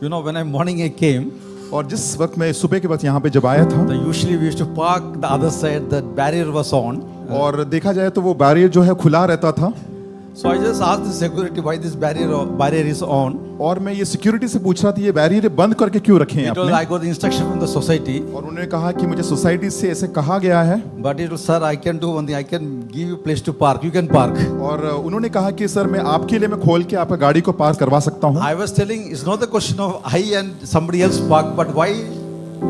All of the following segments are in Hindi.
You know, when I morning I came, और जिस वक्त मैं सुबह के वक्त यहाँ पे जब आया था usually we used to park the other side. The barrier was on. और देखा जाए तो वो बैरियर जो है खुला रहता था So I just asked the security why this barrier is on. और मैं ये सिक्योरिटी से पूछ रहा था ये बैरियर बंद करके क्यों रखे हैं Because आपने? I got the instruction from the society. और उन्होंने कहा कि मुझे सोसाइटी से ऐसे कहा गया है But it was, sir, I can do one thing. I can give you place to park. You can park. और उन्होंने कहा कि सर मैं आपके लिए मैं खोल के आपका गाड़ी को पार्क करवा सकता हूँ। I was telling, it's not the question of I and somebody else park, but why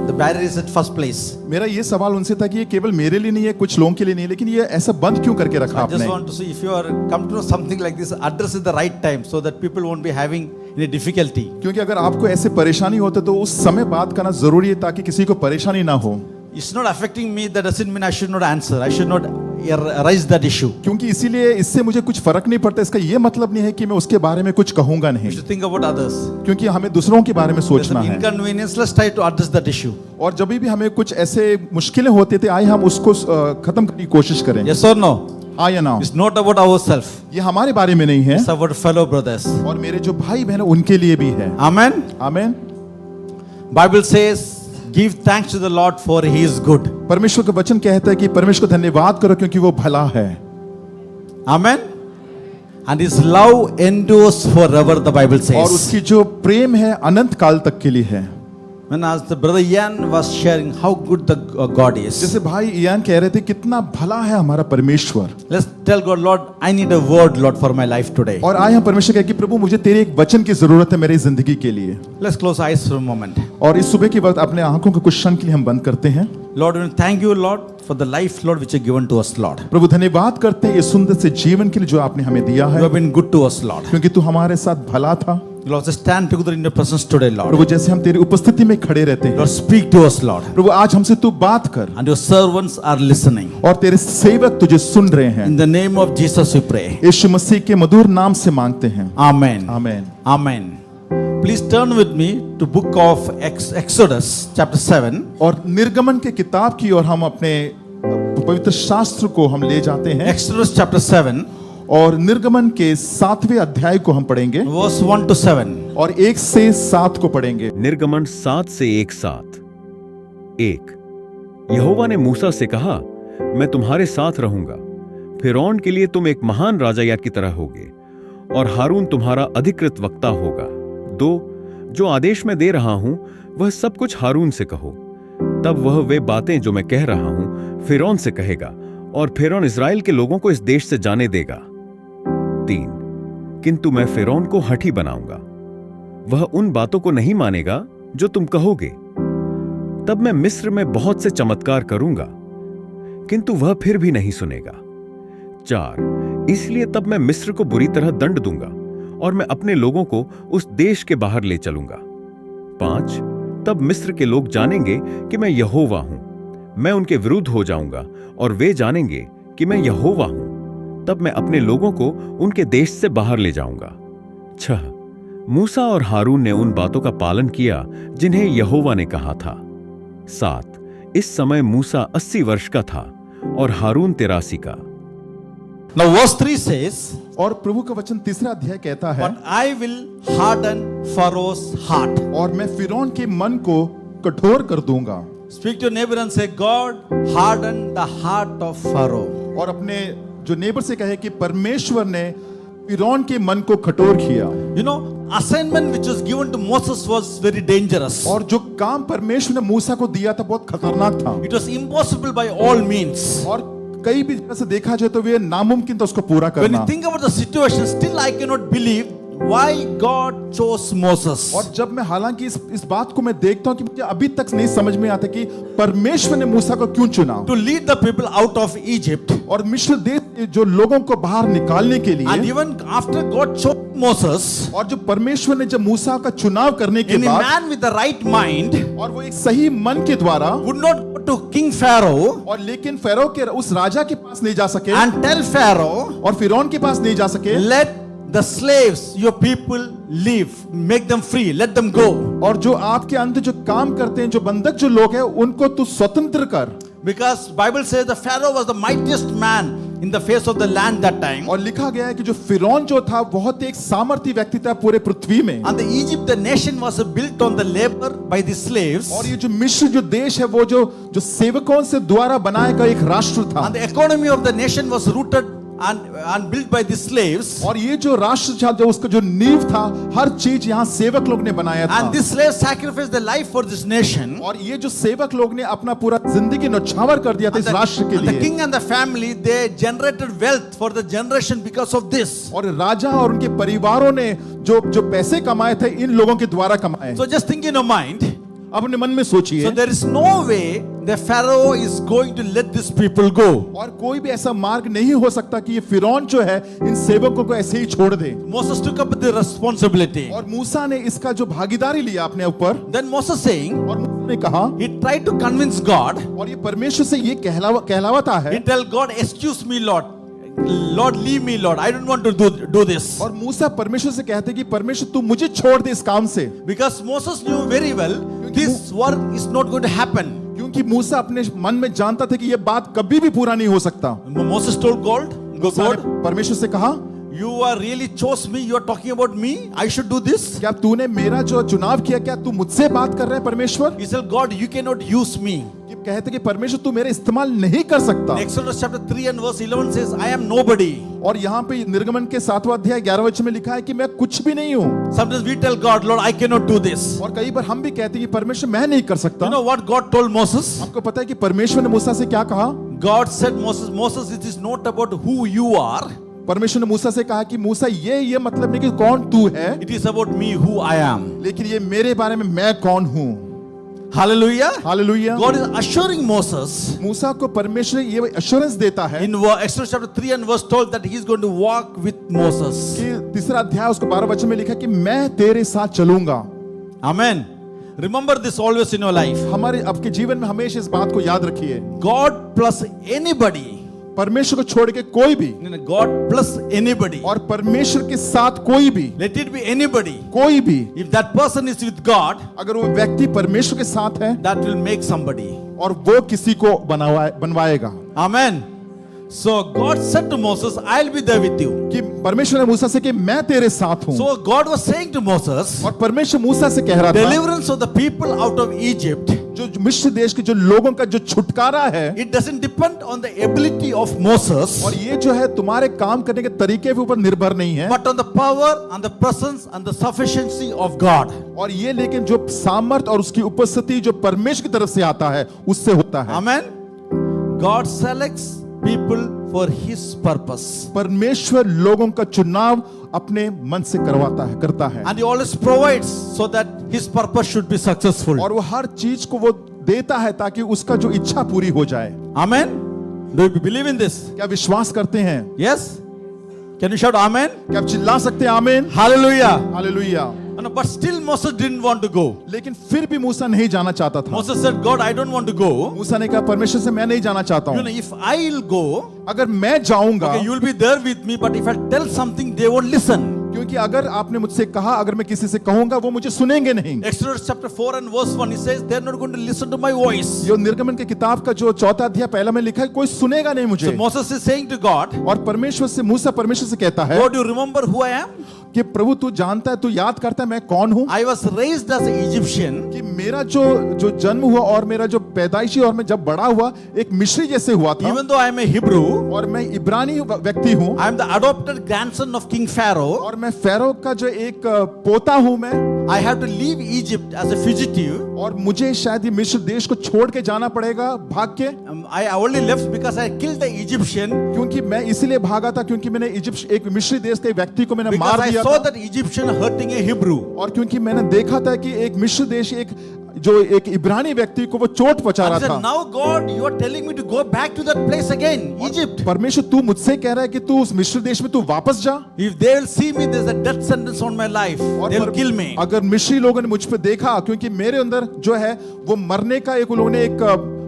the barrier is at first place. मेरा ये सवाल उनसे था कि ये केवल मेरे लिए नहीं है, कुछ लोगों के लिए नहीं है, लेकिन ये ऐसा बंद क्यों करके रखा I just आपने? want to see if you are come to know something like this, address it the right time so that people won't be having any difficulty. क्योंकि अगर आपको ऐसे परेशानी होते तो उस समय बात करना जरूरी है ताकि किसी को परेशानी ना हो। It's not affecting me. That doesn't mean I should not answer. I should not raise that issue. क्योंकि इसीलिए इससे मुझे कुछ फर्क नहीं पड़ता, इसका ये मतलब नहीं है कि मैं उसके बारे में कुछ कहूंगा We नहीं, should think about others. क्योंकि हमें दूसरों के बारे में There's सोचना an है। inconvenience. Let's try to address that issue. और जब भी हमें कुछ ऐसे मुश्किलें होती थी आइए हम उसको खत्म करने की कोशिश करें। Yes or no? हाँ या ना? It's not about ourselves. ये हमारे बारे में नहीं है It's about fellow brothers. और मेरे जो भाई बहन हैं, उनके लिए भी है। Amen. आमीन। Bible says, give thanks to the Lord for He is good. परमेश्वर का वचन कहता है कि परमेश्वर को धन्यवाद करो क्योंकि वो भला है। Amen. And His love endures forever. The Bible और says. उसकी जो प्रेम है अनंत काल तक के लिए है। When as the brother Ian was sharing how good the God is. जैसे भाई इयान कह रहे थे कितना भला है हमारा परमेश्वर। Let's tell God, Lord, I need a word, Lord, for my life today. और आए हम परमेश्वर कहे कि प्रभु मुझे तेरे एक वचन की जरूरत है मेरी जिंदगी के लिए। Let's close our eyes for a moment. और इस सुबह के वक्त अपने आंखों को कुछ क्षण के लिए हम बंद करते हैं। Lord, we thank you, Lord, for the life, Lord, which you have given to us, Lord. प्रभु धन्यवाद करते हैं इस सुंदर से जीवन के लिए जो आपने हमें दिया You है, have been good to us, Lord. क्योंकि तू हमारे साथ भला था। Lord, just stand together in your presence today, Lord. प्रभु जैसे हम तेरी उपस्थिति में खड़े रहते हैं, Lord, speak to us, Lord. प्रभु आज हमसे तू बात कर And your servants are listening. और तेरे सेवक तुझे सुन रहे हैं। In the name of Jesus we pray. यीशु मसीह के मधुर नाम से मांगते हैं। Amen. आमीन। Amen. Please turn with me to book of Exodus chapter 7. और निर्गमन के किताब की और हम अपने पवित्र शास्त्र को हम ले जाते हैं Exodus chapter 7, और निर्गमन के 7वें अध्याय को हम पढ़ेंगे verse 1 to 7. और 1 से 7 को पढ़ेंगे। निर्गमन 7 से 1:7। 1 यहोवा ने मूसा से कहा, मैं तुम्हारे साथ रहूंगा। फिरौन के लिए तुम एक महान राजा की तरह होगे और हारून तुम्हारा अधिकृत वक्ता होगा। 2 जो आदेश मैं दे रहा हूं वह सब कुछ हारून से कहो, तब वह वे बातें जो मैं कह रहा हूं फिरौन से कहेगा और फिरौन इस्राएल के लोगों को इस देश से जाने देगा। 3 किंतु मैं फिरौन को हठी बनाऊंगा, वह उन बातों को नहीं मानेगा जो तुम कहोगे। तब मैं मिस्र में बहुत से चमत्कार करूंगा, किंतु वह फिर भी नहीं सुनेगा। 4 इसलिए तब मैं मिस्र को बुरी तरह दंड दूंगा और मैं अपने लोगों को उस देश के बाहर ले चलूंगा। 5 तब मिस्र के लोग जानेंगे कि मैं यहोवा हूं। मैं उनके विरुद्ध हो जाऊंगा और वे जानेंगे कि मैं यहोवा हूं। तब मैं अपने लोगों को उनके देश से बाहर ले जाऊंगा। 6 मूसा और हारून ने उन बातों का पालन किया जिन्हें यहोवा ने कहा था। 7 इस समय मूसा 80 वर्ष का था और हारून 83 का। Now verse 3 says, और प्रभु का वचन 3रा अध्याय कहता है, but I will harden Pharaoh's heart. और मैं फिरौन के मन को कठोर कर दूंगा। Speak to your neighbor and say, God harden the heart of Pharaoh. और अपने जो नेबर से कहे कि परमेश्वर ने फिरौन के मन को कठोर किया। You know, assignment which was given to Moses was very dangerous. और जो काम परमेश्वर ने मूसा को दिया था बहुत खतरनाक था It was impossible by all means. और कई भी तरह से देखा जाए तो वे नामुमकिन था उसको पूरा When करना। you think about the situation, still I cannot believe why God chose Moses. और जब मैं हालांकि इस बात को मैं देखता हूं कि मुझे अभी तक नहीं समझ में आता कि परमेश्वर ने मूसा को क्यों चुना To lead the people out of Egypt. और मिस्र देश से जो लोगों को बाहर निकालने के And लिए। even after God chose Moses, और जो परमेश्वर ने जब मूसा का चुनाव करने के any बाद man with the right mind और वो एक सही मन के द्वारा would not go to King Pharaoh और लेकिन फेरो के उस राजा के पास नहीं जा सके and tell Pharaoh, और फिरौन के पास नहीं जा सके let the slaves, your people, leave, make them free, let them go. और जो आपके अंदर जो काम करते हैं जो बंधक जो लोग हैं उनको तू स्वतंत्र कर। Because Bible says the Pharaoh was the mightiest man in the face of the land that time. और लिखा गया है कि जो फिरौन जो था बहुत एक सामर्थी व्यक्ति था पूरे पृथ्वी में। And the Egypt, the nation was built on the labor by the slaves. और ये जो मिस्र जो देश है वो जो सेवकों से द्वारा बनाया गया एक राष्ट्र था। And the economy of the nation was rooted and built by the slaves. और ये जो राष्ट्र था जो उसका जो नींव था हर चीज यहाँ सेवक लोग ने बनाया था। And these slaves sacrificed their life for this nation. और ये जो सेवक लोग ने अपना पूरा जिंदगी नौछावर कर दिया था इस राष्ट्र के And the लिए। king and the family, they generated wealth for the generation because of this. और राजा और उनके परिवारों ने जो पैसे कमाए थे इन लोगों के द्वारा कमाए। So just think in your mind. अपने मन में सोचिए। So there is no way the Pharaoh is going to let these people go. और कोई भी ऐसा मार्ग नहीं हो सकता कि ये फिरौन जो है इन सेवकों को ऐसे ही छोड़ दे। Moses took up the responsibility. और मूसा ने इसका जो भागीदारी लिया अपने ऊपर। Then Moses saying, और मूसा ने कहा, he tried to convince God. और ये परमेश्वर से ये कहलावता है। He tell God, excuse me, Lord. Lord, leave me, Lord. I don't want to do this. और मूसा परमेश्वर से कहते कि परमेश्वर तू मुझे छोड़ दे इस काम से। Because Moses knew very well this work is not going to happen. क्योंकि मूसा अपने मन में जानता था कि ये बात कभी भी पूरा नहीं हो सकता। Moses told God, परमेश्वर से कहा, you are really chose me. You are talking about me. I should do this. क्या तूने मेरा जो चुनाव किया क्या तू मुझसे बात कर रहा है परमेश्वर? He said, God, you cannot use me. कि कहते कि परमेश्वर तू मेरे इस्तेमाल नहीं कर सकता। Exodus chapter 3 and verse 11 says, I am nobody. और यहाँ पे निर्गमन के 7वां अध्याय 11वें वचन में लिखा है कि मैं कुछ भी नहीं हूँ। Sometimes we tell God, Lord, I cannot do this. और कई बार हम भी कहते हैं कि परमेश्वर मैं नहीं कर सकता। You know what God told Moses? आपको पता है कि परमेश्वर ने मूसा से क्या कहा? God said, Moses, it is not about who you are. परमेश्वर ने मूसा से कहा कि मूसा ये मतलब नहीं कि कौन तू है, It is about me, who I am. लेकिन ये मेरे बारे में मैं कौन हूँ। Hallelujah. Hallelujah. God is assuring Moses मूसा को परमेश्वर ये एश्योरेंस देता है in Exodus chapter 3 and verse 12 that he is going to walk with Moses. कि तीसरा अध्याय उसको 12 वचन में लिखा कि मैं तेरे साथ चलूंगा। Amen. Remember this always in your life. हमारे आपके जीवन में हमेशा इस बात को याद रखिए। God plus anybody. परमेश्वर को छोड़ के कोई भी, God plus anybody. और परमेश्वर के साथ कोई भी, Let it be anybody. कोई भी, If that person is with God, अगर वो व्यक्ति परमेश्वर के साथ है that will make somebody. और वो किसी को बनवाएगा। Amen. So God said to Moses, I'll be there with you. कि परमेश्वर ने मूसा से कि मैं तेरे साथ हूँ। So God was saying to Moses, और परमेश्वर मूसा से कह रहा था, deliverance of the people out of Egypt, जो मिस्र देश के जो लोगों का जो छुटकारा है, it doesn't depend on the ability of Moses, और ये जो है तुम्हारे काम करने के तरीके के ऊपर निर्भर नहीं है, but on the power and the presence and the sufficiency of God. और ये लेकिन जो सामर्थ और उसकी उपस्थिति जो परमेश्वर की तरफ से आता है उससे होता है। Amen. God selects people for His purpose, परमेश्वर लोगों का चुनाव अपने मन से करता है and He always provides so that His purpose should be successful. और वो हर चीज को वो देता है ताकि उसका जो इच्छा पूरी हो जाए। Amen. Do you believe in this? क्या विश्वास करते हैं? Yes. Can you shout Amen? क्या आप चिल्ला सकते हैं आमीन? Hallelujah. Hallelujah. No, but still Moses didn't want to go. लेकिन फिर भी मूसा नहीं जाना चाहता था। Moses said, God, I don't want to go. मूसा ने कहा परमेश्वर से मैं नहीं जाना चाहता You हूँ। know, if I'll go, अगर मैं जाऊंगा, okay, you'll be there with me, but if I tell something, they won't listen. क्योंकि अगर आपने मुझसे कहा अगर मैं किसी से कहूंगा वो मुझे सुनेंगे नहीं। Exodus chapter 4 and verse 1, he says, they're not going to listen to my voice. जो निर्गमन के किताब का जो 4वां अध्याय पहला में लिखा है कोई सुनेगा नहीं मुझे। So Moses is saying to God, और परमेश्वर से मूसा परमेश्वर से कहता है God, do you remember who I am? कि प्रभु तू जानता है, तू याद करता है मैं कौन हूँ? I was raised as an Egyptian. कि मेरा जो जन्म हुआ और मेरा जो पैदाइशी और मैं जब बड़ा हुआ एक मिस्री जैसे हुआ था। Even though I am a Hebrew, और मैं इब्रानी व्यक्ति हूँ। I am the adopted grandson of King Pharaoh. और मैं फेरो का जो एक पोता हूँ मैं। I have to leave Egypt as a fugitive. और मुझे शायद ये मिस्र देश को छोड़ के जाना पड़ेगा भाग के। I only left because I killed the Egyptian. क्योंकि मैं इसलिए भागा था क्योंकि मैंने इजिप्ट एक मिस्री देश के व्यक्ति को मैंने Because मार I दिया saw था। that Egyptian hurting a Hebrew. और क्योंकि मैंने देखा था कि एक मिस्र देश एक इब्रानी व्यक्ति को वो चोट पहुंचा I रहा said, था। now God, you are telling me to go back to that place again, Egypt. परमेश्वर तू मुझसे कह रहा है कि तू उस मिस्र देश में तू वापस जा। If they will see me, there's a death sentence on my life. They will kill me. अगर मिस्री लोगों ने मुझ पे देखा क्योंकि मेरे अंदर जो है वो मरने का एक उन्होंने एक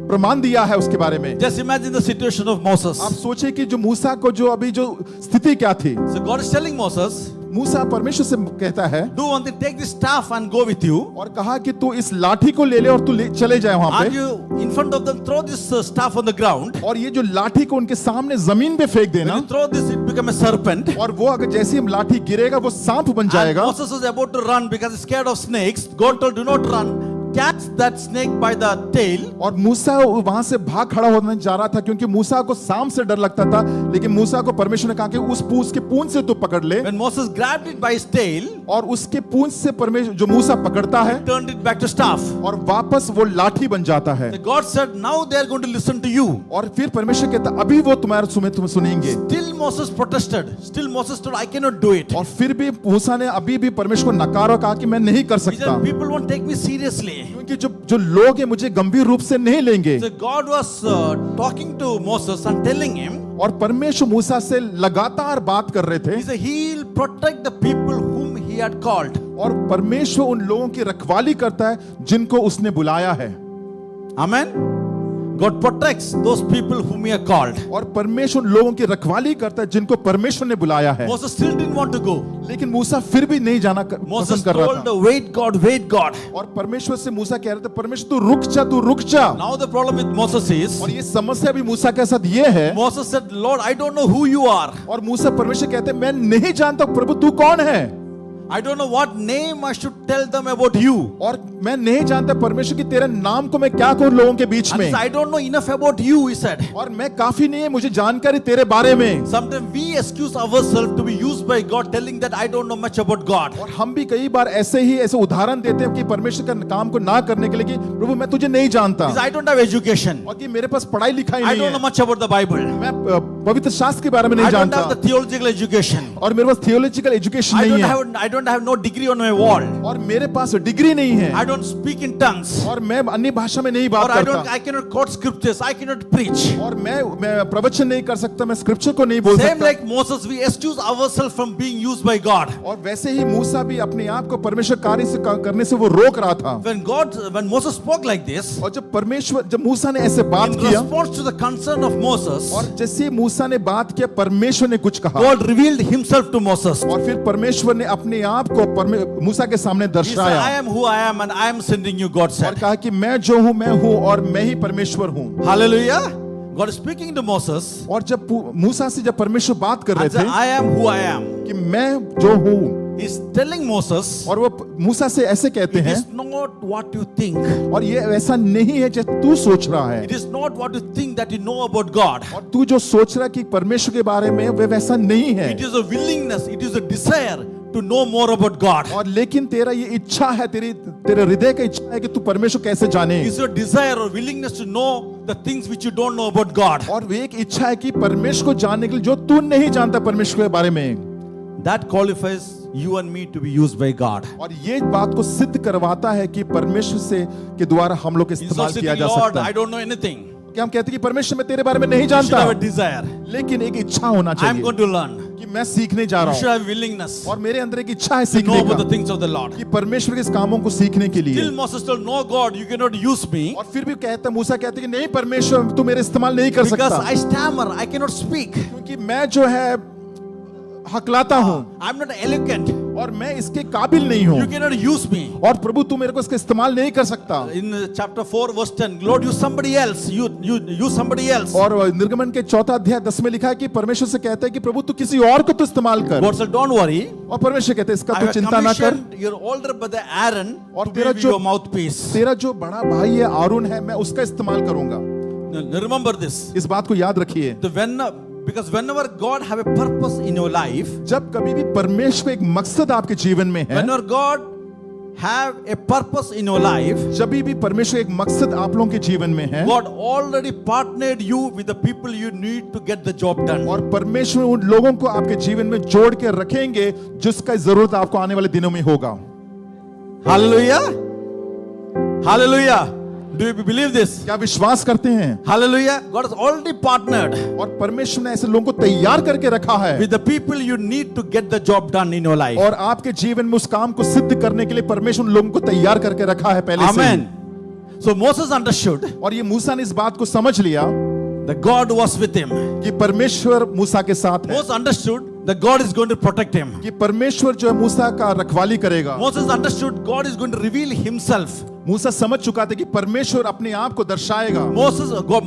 प्रमाण दिया है उसके बारे में। Just imagine the situation of Moses. आप सोचिए कि जो मूसा को जो अभी जो स्थिति क्या थी। So God is telling Moses, मूसा परमेश्वर से कहता है do one thing, take this staff and go with you. और कहा कि तू इस लाठी को ले ले और तू चले जाए वहां And पे, you, in front of them, throw this staff on the ground. और ये जो लाठी को उनके सामने जमीन पे फेंक When देना, you throw this, it become a serpent. और वो अगर जैसे ही लाठी गिरेगा वो सांप बन And जाएगा। Moses was about to run because he's scared of snakes. God told, do not run. Catch that snake by the tail. और मूसा वहां से भाग खड़ा होने जा रहा था क्योंकि मूसा को सांप से डर लगता था, लेकिन मूसा को परमेश्वर ने कहा कि उसके पूंछ से तू पकड़ ले, When Moses grabbed it by his tail, और उसके पूंछ से परमेश्वर जो मूसा पकड़ता है turned it back to staff. और वापस वो लाठी बन जाता है। The God said, now they are going to listen to you. और फिर परमेश्वर कहता अभी वो तुम्हारे तुम सुनेंगे। Still Moses protested. Still Moses told, I cannot do it. और फिर भी मूसा ने अभी भी परमेश्वर को नकारा और कहा कि मैं नहीं कर He सकता, said, people won't take me seriously. क्योंकि जो लोग हैं मुझे गंभीर रूप से नहीं लेंगे। So God was talking to Moses and telling him, और परमेश्वर मूसा से लगातार बात कर रहे थे, he said, he'll protect the people whom he had called. और परमेश्वर उन लोगों की रखवाली करता है जिनको उसने बुलाया है। Amen. God protects those people whom he had called. और परमेश्वर उन लोगों की रखवाली करता है जिनको परमेश्वर ने बुलाया है। Moses still didn't want to go. लेकिन मूसा फिर भी नहीं जाना Moses पसंद कर रहा told, था। wait God, wait God. और परमेश्वर से मूसा कह रहे थे परमेश्वर तू रुक जा, तू रुक जा। Now the problem with Moses is, और ये समस्या भी मूसा के साथ ये है, Moses said, Lord, I don't know who you are. और मूसा परमेश्वर कहते मैं नहीं जानता प्रभु तू कौन है, I don't know what name I should tell them about you. और मैं नहीं जानता परमेश्वर की तेरे नाम को मैं क्या कहूं लोगों के बीच And he में, said, I don't know enough about you, he said. और मैं काफी नहीं है मुझे जानकारी तेरे बारे में। Sometimes we excuse ourselves to be used by God, telling that I don't know much about God. और हम भी कई बार ऐसे उदाहरण देते हैं कि परमेश्वर का काम को ना करने के लिए कि प्रभु मैं तुझे नहीं जानता, He said, I don't have education. और कि मेरे पास पढ़ाई लिखाई I नहीं don't know है, much about the Bible. मैं पवित्र शास्त्र के बारे में I नहीं don't have जानता, the theological education. और मेरे पास थियोलॉजिकल एजुकेशन I नहीं है, don't have no degree on my wall. और मेरे पास डिग्री नहीं है, I don't speak in tongues. और मैं अन्य भाषा में नहीं Or बात करता, I cannot quote scriptures. I cannot preach. और मैं प्रवचन नहीं कर सकता, मैं स्क्रिप्चर को नहीं बोल Same सकता। like Moses, we excuse ourselves from being used by God. और वैसे ही मूसा भी अपने आप को परमेश्वर कार्य से करने से वो रोक रहा था। When Moses spoke like this, और जब मूसा ने ऐसे बात in किया, response to the concern of Moses, और जैसे मूसा ने बात किया परमेश्वर ने कुछ कहा, God revealed himself to Moses. और फिर परमेश्वर ने अपने आप को मूसा के सामने He said, I दर्शाया am who I am and I am sending you, God और said. कहा कि मैं जो हूं मैं हूं और मैं ही परमेश्वर हूं। Hallelujah. God is speaking to Moses और जब मूसा से जब परमेश्वर बात कर रहे and said, थे I am who I am. कि मैं जो हूं, He's telling Moses, और वो मूसा से ऐसे कहते it हैं, is not what you think. और ये ऐसा नहीं है जैसे तू सोच रहा है, It is not what you think that you know about God. और तू जो सोच रहा कि परमेश्वर के बारे में वे वैसा नहीं है, It is a willingness, it is a desire to know more about God. और लेकिन तेरा ये इच्छा है, तेरे हृदय का इच्छा है कि तू परमेश्वर कैसे जाने, It is your desire or willingness to know the things which you don't know about God. और वे एक इच्छा है कि परमेश्वर को जानने के लिए जो तू नहीं जानता परमेश्वर के बारे में। That qualifies you and me to be used by God. और ये बात को सिद्ध करवाता है कि परमेश्वर से के द्वारा हम लोग Instead इस्तेमाल of किया saying, जा Lord, सकता I है don't know anything. कि हम कहते हैं कि परमेश्वर मैं तेरे बारे में नहीं You should जानता, have a desire. लेकिन एक इच्छा होना I am चाहिए going to learn. कि मैं सीखने जा You रहा should हूँ, have willingness और मेरे अंदर एक इच्छा है to know सीखने about the का things of the Lord. कि परमेश्वर के इस कामों को सीखने के लिए। Still Moses told, no God, you cannot use me और फिर भी कहता मूसा कहते कि नहीं परमेश्वर तू मेरे इस्तेमाल नहीं कर because सकता, I stammer, I cannot speak. क्योंकि मैं जो है हकलाता हूँ I'm not eloquent. और मैं इसके काबिल नहीं हूँ, You cannot use me. और प्रभु तू मेरे को इसका इस्तेमाल नहीं कर सकता। In chapter 4 verse 10, Lord, use somebody else. You somebody else. और निर्गमन के 4 अध्याय 10 में लिखा है कि परमेश्वर से कहता है कि प्रभु तू किसी और को तो इस्तेमाल कर, God said, don't worry. और परमेश्वर कहते हैं इसका I तू have चिंता ना कर, commissioned your older brother Aaron और to be तेरा your जो mouthpiece. तेरा जो बड़ा भाई है आरून है मैं उसका इस्तेमाल करूंगा। Now, remember this. इस बात को याद रखिए, Because whenever God have a purpose in your life, जब कभी भी परमेश्वर एक मकसद आपके जीवन में है, whenever God have a purpose in your life, जब भी परमेश्वर एक मकसद आप लोगों के जीवन में है, God already partnered you with the people you need to get the job done. और परमेश्वर उन लोगों को आपके जीवन में जोड़ के रखेंगे जिसका जरूरत आपको आने वाले दिनों में होगा। Hallelujah. Hallelujah. Do you believe this? क्या विश्वास करते हैं? Hallelujah. God has already partnered और परमेश्वर ने ऐसे लोगों को तैयार करके रखा है, with the people you need to get the job done in your life. और आपके जीवन में उस काम को सिद्ध करने के लिए परमेश्वर उन लोगों को तैयार करके रखा है पहले से। Amen. So Moses understood और ये मूसा ने इस बात को समझ लिया that God was with him. कि परमेश्वर मूसा के साथ है। Moses understood that God is going to protect him. कि परमेश्वर जो है मूसा का रखवाली करेगा। Moses understood God is going to reveal himself. मूसा समझ चुका था कि परमेश्वर अपने आप को दर्शाएगा।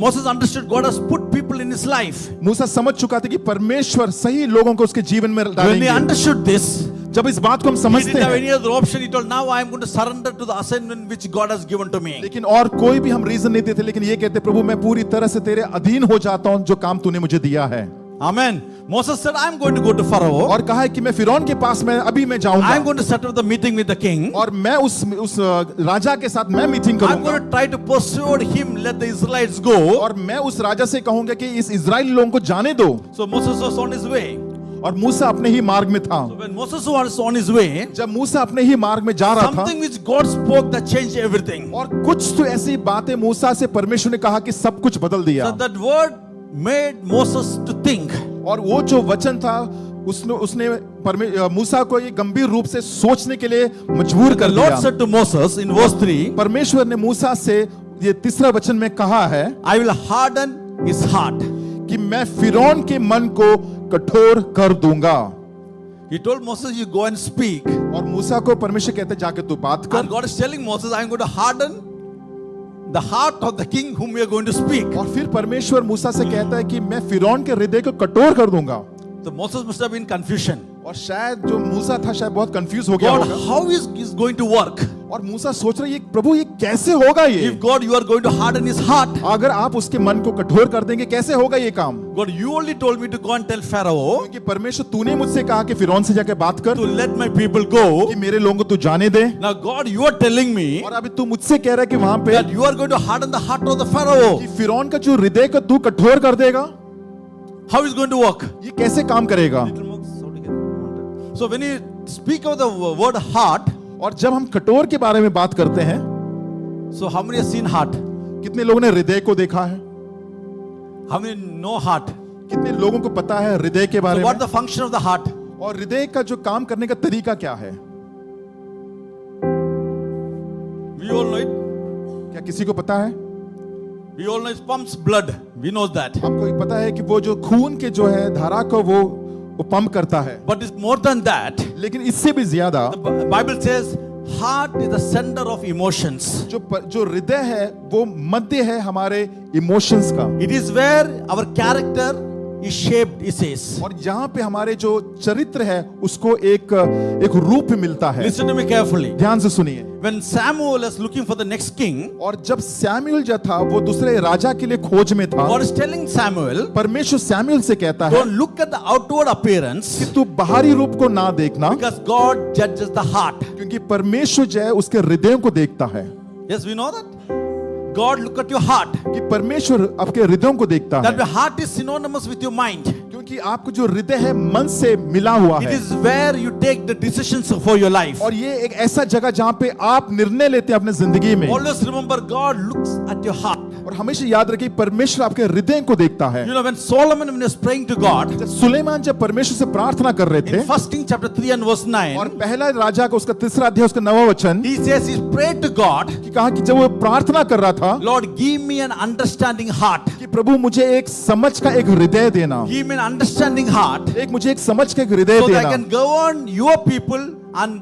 Moses understood God has put people in his life. मूसा समझ चुका था कि परमेश्वर सही लोगों को उसके जीवन में When he डालेंगे। understood this, जब इस बात को हम he समझते didn't have हैं, any other option. He told, now I am going to surrender to the assignment which God has given to me. लेकिन और कोई भी हम रीजन नहीं देते, लेकिन ये कहते प्रभु मैं पूरी तरह से तेरे अधीन हो जाता हूं जो काम तूने मुझे दिया है। Amen. Moses said, I am going to go to Pharaoh. और कहा है कि मैं फिरौन के पास मैं अभी मैं I am जाऊंगा going to set up the meeting with the king. और मैं उस राजा के साथ मैं मीटिंग I am करूंगा going to try to persuade him, let the Israelites go. और मैं उस राजा से कहूंगा कि इस इजराइली लोगों को जाने दो। So Moses was on his way. और मूसा अपने ही मार्ग में था। So when Moses was on his way, जब मूसा अपने ही मार्ग में जा रहा था something which God spoke that changed everything. और कुछ तो ऐसी बातें मूसा से परमेश्वर ने कहा कि सब कुछ बदल दिया। So that word made Moses to think. और वो जो वचन था उसने मूसा को ये गंभीर रूप से सोचने के लिए मजबूर The कर Lord दिया। said to Moses in verse 3, परमेश्वर ने मूसा से ये तीसरा वचन में कहा है I will harden his heart. कि मैं फिरौन के मन को कठोर कर दूंगा। He told Moses, you go and speak. और मूसा को परमेश्वर कहते जाके तू बात कर। And God is telling Moses, I am going to harden the heart of the king whom we are going to speak. और फिर परमेश्वर मूसा से कहता है कि मैं फिरौन के हृदय को कठोर कर दूंगा। So Moses must have been confusion. और शायद जो मूसा था शायद बहुत कंफ्यूज हो गया God, होगा। how is this going to work? और मूसा सोच रहा है ये प्रभु ये कैसे होगा ये? If God, you are going to harden his heart. अगर आप उसके मन को कठोर कर देंगे कैसे होगा ये काम? God, you only told me to go and tell Pharaoh क्योंकि परमेश्वर तूने मुझसे कहा कि फिरौन से जाके बात कर to let my people go. कि मेरे लोगों को तू जाने दे। Now God, you are telling me और अभी तू मुझसे कह रहा है कि वहां पे that you are going to harden the heart of the Pharaoh. कि फिरौन का जो हृदय को तू कठोर कर देगा, How is it going to work? ये कैसे काम करेगा? So when you speak of the word heart, और जब हम कठोर के बारे में बात करते हैं, so how many have seen heart? कितने लोगों ने हृदय को देखा है? How many know heart? कितने लोगों को पता है हृदय के बारे So में? what the function of the heart? और हृदय का जो काम करने का तरीका क्या है? We all know it. क्या किसी को पता है? We all know it pumps blood. We know that. आपको ये पता है कि वो जो खून के जो है धारा को वो पंप करता है। But it's more than that. लेकिन इससे भी ज्यादा The Bible says heart is the center of emotions. जो हृदय है वो मध्य है हमारे इमोशंस का। It is where our character is shaped, it says. और यहाँ पे हमारे जो चरित्र है उसको एक रूप मिलता है। Listen to me carefully. ध्यान से सुनिए। When Samuel is looking for the next king, और जब सैमुएल जो था वो दूसरे राजा के लिए खोज में था, God is telling Samuel, परमेश्वर सैमुएल से कहता है don't look at the outward appearance, कि तू बाहरी रूप को ना देखना, because God judges the heart. क्योंकि परमेश्वर जो है उसके हृदयों को देखता है। Yes, we know that. God look at your heart. कि परमेश्वर आपके हृदयों को देखता That है, your heart is synonymous with your mind. क्योंकि आपको जो हृदय है मन से मिला हुआ It है। is where you take the decisions for your life. और ये एक ऐसा जगह जहां पे आप निर्णय लेते हैं अपने जिंदगी में। Always remember, God looks at your heart. और हमेशा याद रखिए परमेश्वर आपके हृदय को देखता है। You know, when Solomon when he was praying to God, जब सुलेमान जब परमेश्वर से प्रार्थना कर रहे थे, in 1 King chapter 3 and verse 9, और पहला राजा का उसका तीसरा अध्याय उसका 9वां वचन he says he prayed to God, कि कहा कि जब वो प्रार्थना कर रहा था Lord, give me an understanding heart. कि प्रभु मुझे एक समझ का एक हृदय देना, Give me an understanding heart एक मुझे एक समझ का एक हृदय so that I देना, can govern your people and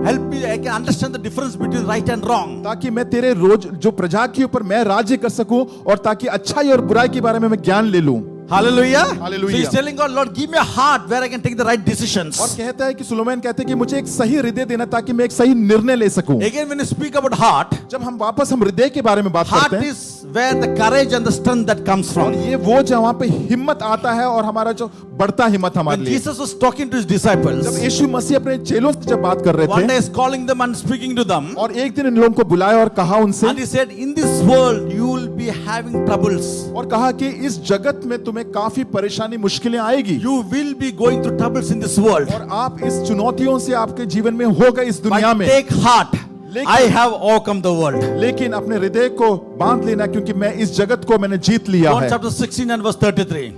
help me. I can understand the difference between right and wrong. ताकि मैं तेरे रोज जो प्रजा के ऊपर मैं राज्य कर सकूं और ताकि अच्छाई और बुराई के बारे में मैं ज्ञान ले लूं। Hallelujah. Hallelujah. So he's telling God, Lord, give me a heart where I can take the right decisions. और कहता है कि सुलेमान कहते हैं कि मुझे एक सही हृदय देना ताकि मैं एक सही निर्णय ले सकूं। Again, when you speak about heart, जब हम वापस हम हृदय के बारे में बात heart करते हैं, is where the courage and the strength that comes और from. ये वो जहाँ वहाँ पे हिम्मत आता है और हमारा जो बढ़ता हिम्मत हमारे When लिए। Jesus was talking to his disciples, जब यीशु मसीह अपने चेलों से जब बात कर रहे one day थे is calling them and speaking to them, और एक दिन इन लोगों को बुलाया और कहा उनसे and he said, in this world you will be having troubles. और कहा कि इस जगत में तुम्हें काफी परेशानी मुश्किलें आएगी You will be going through troubles in this world. और आप इस चुनौतियों से आपके जीवन में होगा इस दुनिया But में। take heart. लेकिन- I have overcome the world. लेकिन अपने हृदय को बांध लेना क्योंकि मैं इस जगत को मैंने जीत लिया John है। chapter 16 and verse 33.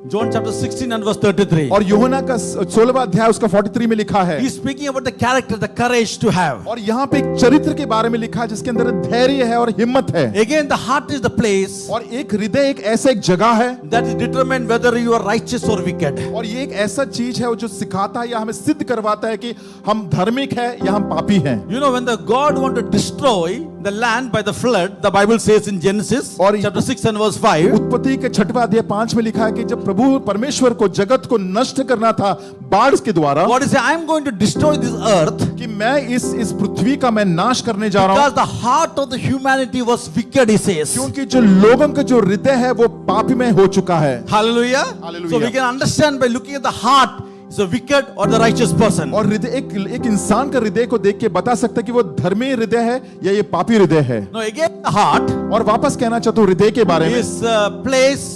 John chapter 16 and verse 33. और यूहन्ना का 16वां अध्याय उसका 43 में लिखा है। He's speaking about the character, the courage to have. और यहाँ पे एक चरित्र के बारे में लिखा है जिसके अंदर धैर्य है और हिम्मत है। Again, the heart is the place और एक हृदय एक ऐसा एक जगह है that is determined whether you are righteous or wicked. और ये एक ऐसा चीज है जो सिखाता है या हमें सिद्ध करवाता है कि हम धार्मिक है या हम पापी हैं। You know, when the God want to destroy the land by the flood, the Bible says in Genesis और chapter 6 and verse 5, उत्पत्ति के 6वां अध्याय 5 में लिखा है कि जब प्रभु परमेश्वर को जगत को नष्ट करना था बाढ़ के द्वारा, God is saying, I am going to destroy this earth कि मैं इस पृथ्वी का मैं नाश करने जा रहा हूं, because the heart of the humanity was wicked, he says. क्योंकि जो लोगों का जो हृदय है वो पापी में हो चुका है। Hallelujah. Hallelujah. So we can understand by looking at the heart, is a wicked or the righteous person. और हृदय एक इंसान का हृदय को देख के बता सकता है कि वो धर्मी हृदय है या ये पापी हृदय है। Now again, the heart और वापस कहना चाहता हूं हृदय के बारे में, is a place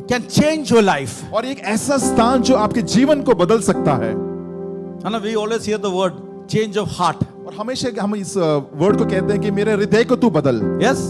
can change your life. और एक ऐसा स्थान जो आपके जीवन को बदल सकता है। And we always hear the word change of heart. और हमेशा हम इस वर्ड को कहते हैं कि मेरे हृदय को तू बदल। Yes.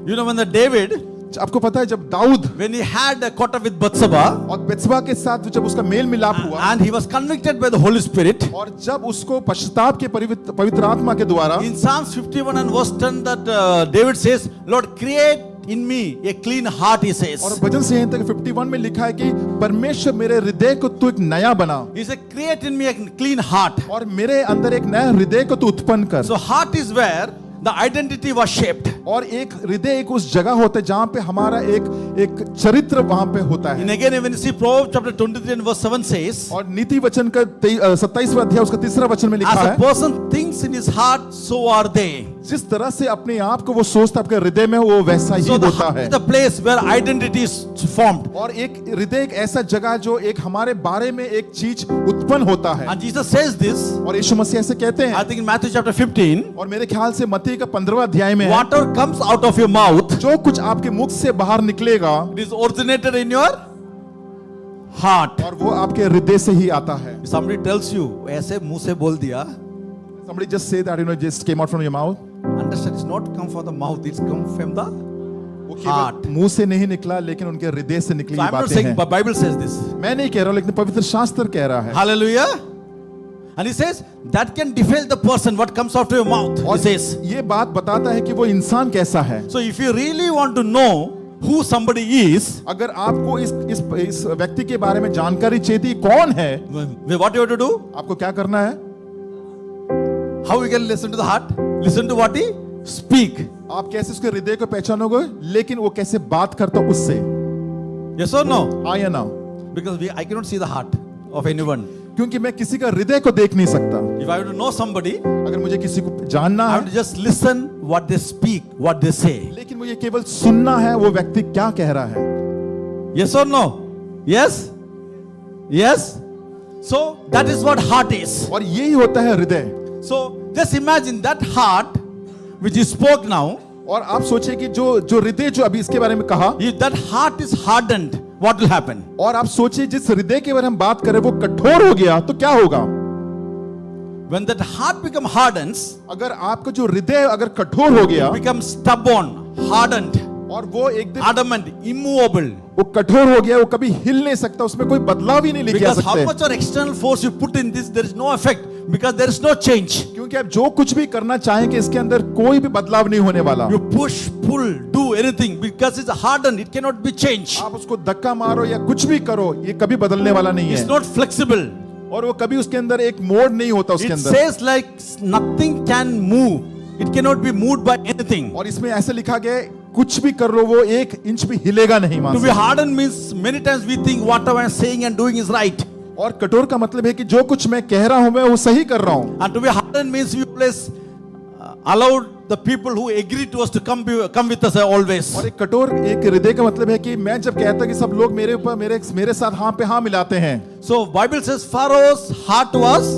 You know, when the David, आपको पता है जब Dawood when he had a caught up with Bathsheba, और बेत्शबा के साथ जब उसका मेल मिलाप हुआ and he was convicted by the Holy Spirit, और जब उसको पश्चाताप के पवित्र आत्मा के द्वारा, in Psalms 51 and verse 10, that David says, Lord, create in me a clean heart, he says. और भजन संहिता के 51 में लिखा है कि परमेश्वर मेरे हृदय को तू एक नया बना, He said, create in me a clean heart. और मेरे अंदर एक नया हृदय को तू उत्पन्न कर। So heart is where the identity was shaped. और एक हृदय एक उस जगह होता है जहां पे हमारा एक चरित्र वहां पे होता है। And again, when you see Proverbs chapter 23 and verse 7 says, और नीति वचन का 27वां अध्याय उसका 3रा वचन में लिखा as a है, person thinks in his heart, so are they. जिस तरह से अपने आप को वो सोचता आपके हृदय में वो वैसा ही So the होता heart है। is the place where identity is formed. और एक हृदय एक ऐसा जगह जो एक हमारे बारे में एक चीज उत्पन्न होता है। And Jesus says this, और यीशु मसीह ऐसे कहते I हैं, think in Matthew chapter 15, और मेरे ख्याल से मत्ती का 15वां अध्याय में है, whatever comes out of your mouth, जो कुछ आपके मुख से बाहर निकलेगा it is originated in your heart. और वो आपके हृदय से ही आता है। Somebody tells you, ऐसे मुंह से बोल दिया, Somebody just say that just came out from your mouth. understand it's not come from the mouth, it's come from the वो heart. केवल मुंह से नहीं निकला लेकिन उनके हृदय से निकली So I'm not बातें saying, हैं। but Bible says this. मैं नहीं कह रहा हूं लेकिन पवित्र शास्त्र कह रहा है। Hallelujah. And he says that can defile the person what comes out of your mouth. He और says. ये बात बताता है कि वो इंसान कैसा है। So if you really want to know who somebody is, अगर आपको इस व्यक्ति के बारे में जानकारी चाहिए कौन है, what you have to do? आपको क्या करना है? How we can listen to the heart? Listen to what he speak. आप कैसे उसके हृदय को पहचानोगे, लेकिन वो कैसे बात करता उससे, Yes or no? हाँ या ना? Because I cannot see the heart of anyone. क्योंकि मैं किसी का हृदय को देख नहीं सकता। If I have to know somebody, अगर मुझे किसी को जानना I have to है, just listen what they speak, what they say. लेकिन मुझे केवल सुनना है वो व्यक्ति क्या कह रहा है। Yes or no? Yes? Yes? So that is what heart is. और यही होता है हृदय। So just imagine that heart which you spoke now. और आप सोचिए कि जो हृदय जो अभी इसके बारे में कहा, If that heart is hardened, what will happen? और आप सोचिए जिस हृदय के बारे में हम बात करें वो कठोर हो गया तो क्या होगा? When that heart become hardens, अगर आपका जो हृदय अगर कठोर हो गया become stubborn, hardened, और वो एक दिन adamant, immovable. वो कठोर हो गया, वो कभी हिल नहीं सकता, उसमें कोई बदलाव ही नहीं लेके आ Because how सकते। much or external force you put in this, there is no effect because there is no change. क्योंकि आप जो कुछ भी करना चाहेंगे इसके अंदर कोई भी बदलाव नहीं होने वाला। You push, pull, do anything because it's hardened, it cannot be changed. आप उसको धक्का मारो या कुछ भी करो, ये कभी बदलने वाला नहीं It's है, not flexible. और वो कभी उसके अंदर एक मोड़ नहीं होता उसके It अंदर। says like nothing can move. It cannot be moved by anything. और इसमें ऐसे लिखा गया है, कुछ भी कर लो वो एक इंच भी हिलेगा नहीं वहां To be से। hardened means many times we think whatever I'm saying and doing is right. और कठोर का मतलब है कि जो कुछ मैं कह रहा हूं मैं वो सही कर रहा हूं। And to be hardened means we always allowed the people who agree to us to come with us always. और एक कठोर एक हृदय का मतलब है कि मैं जब कहता कि सब लोग मेरे ऊपर मेरे साथ हाँ पे हाँ मिलाते हैं। So Bible says Pharaoh's heart was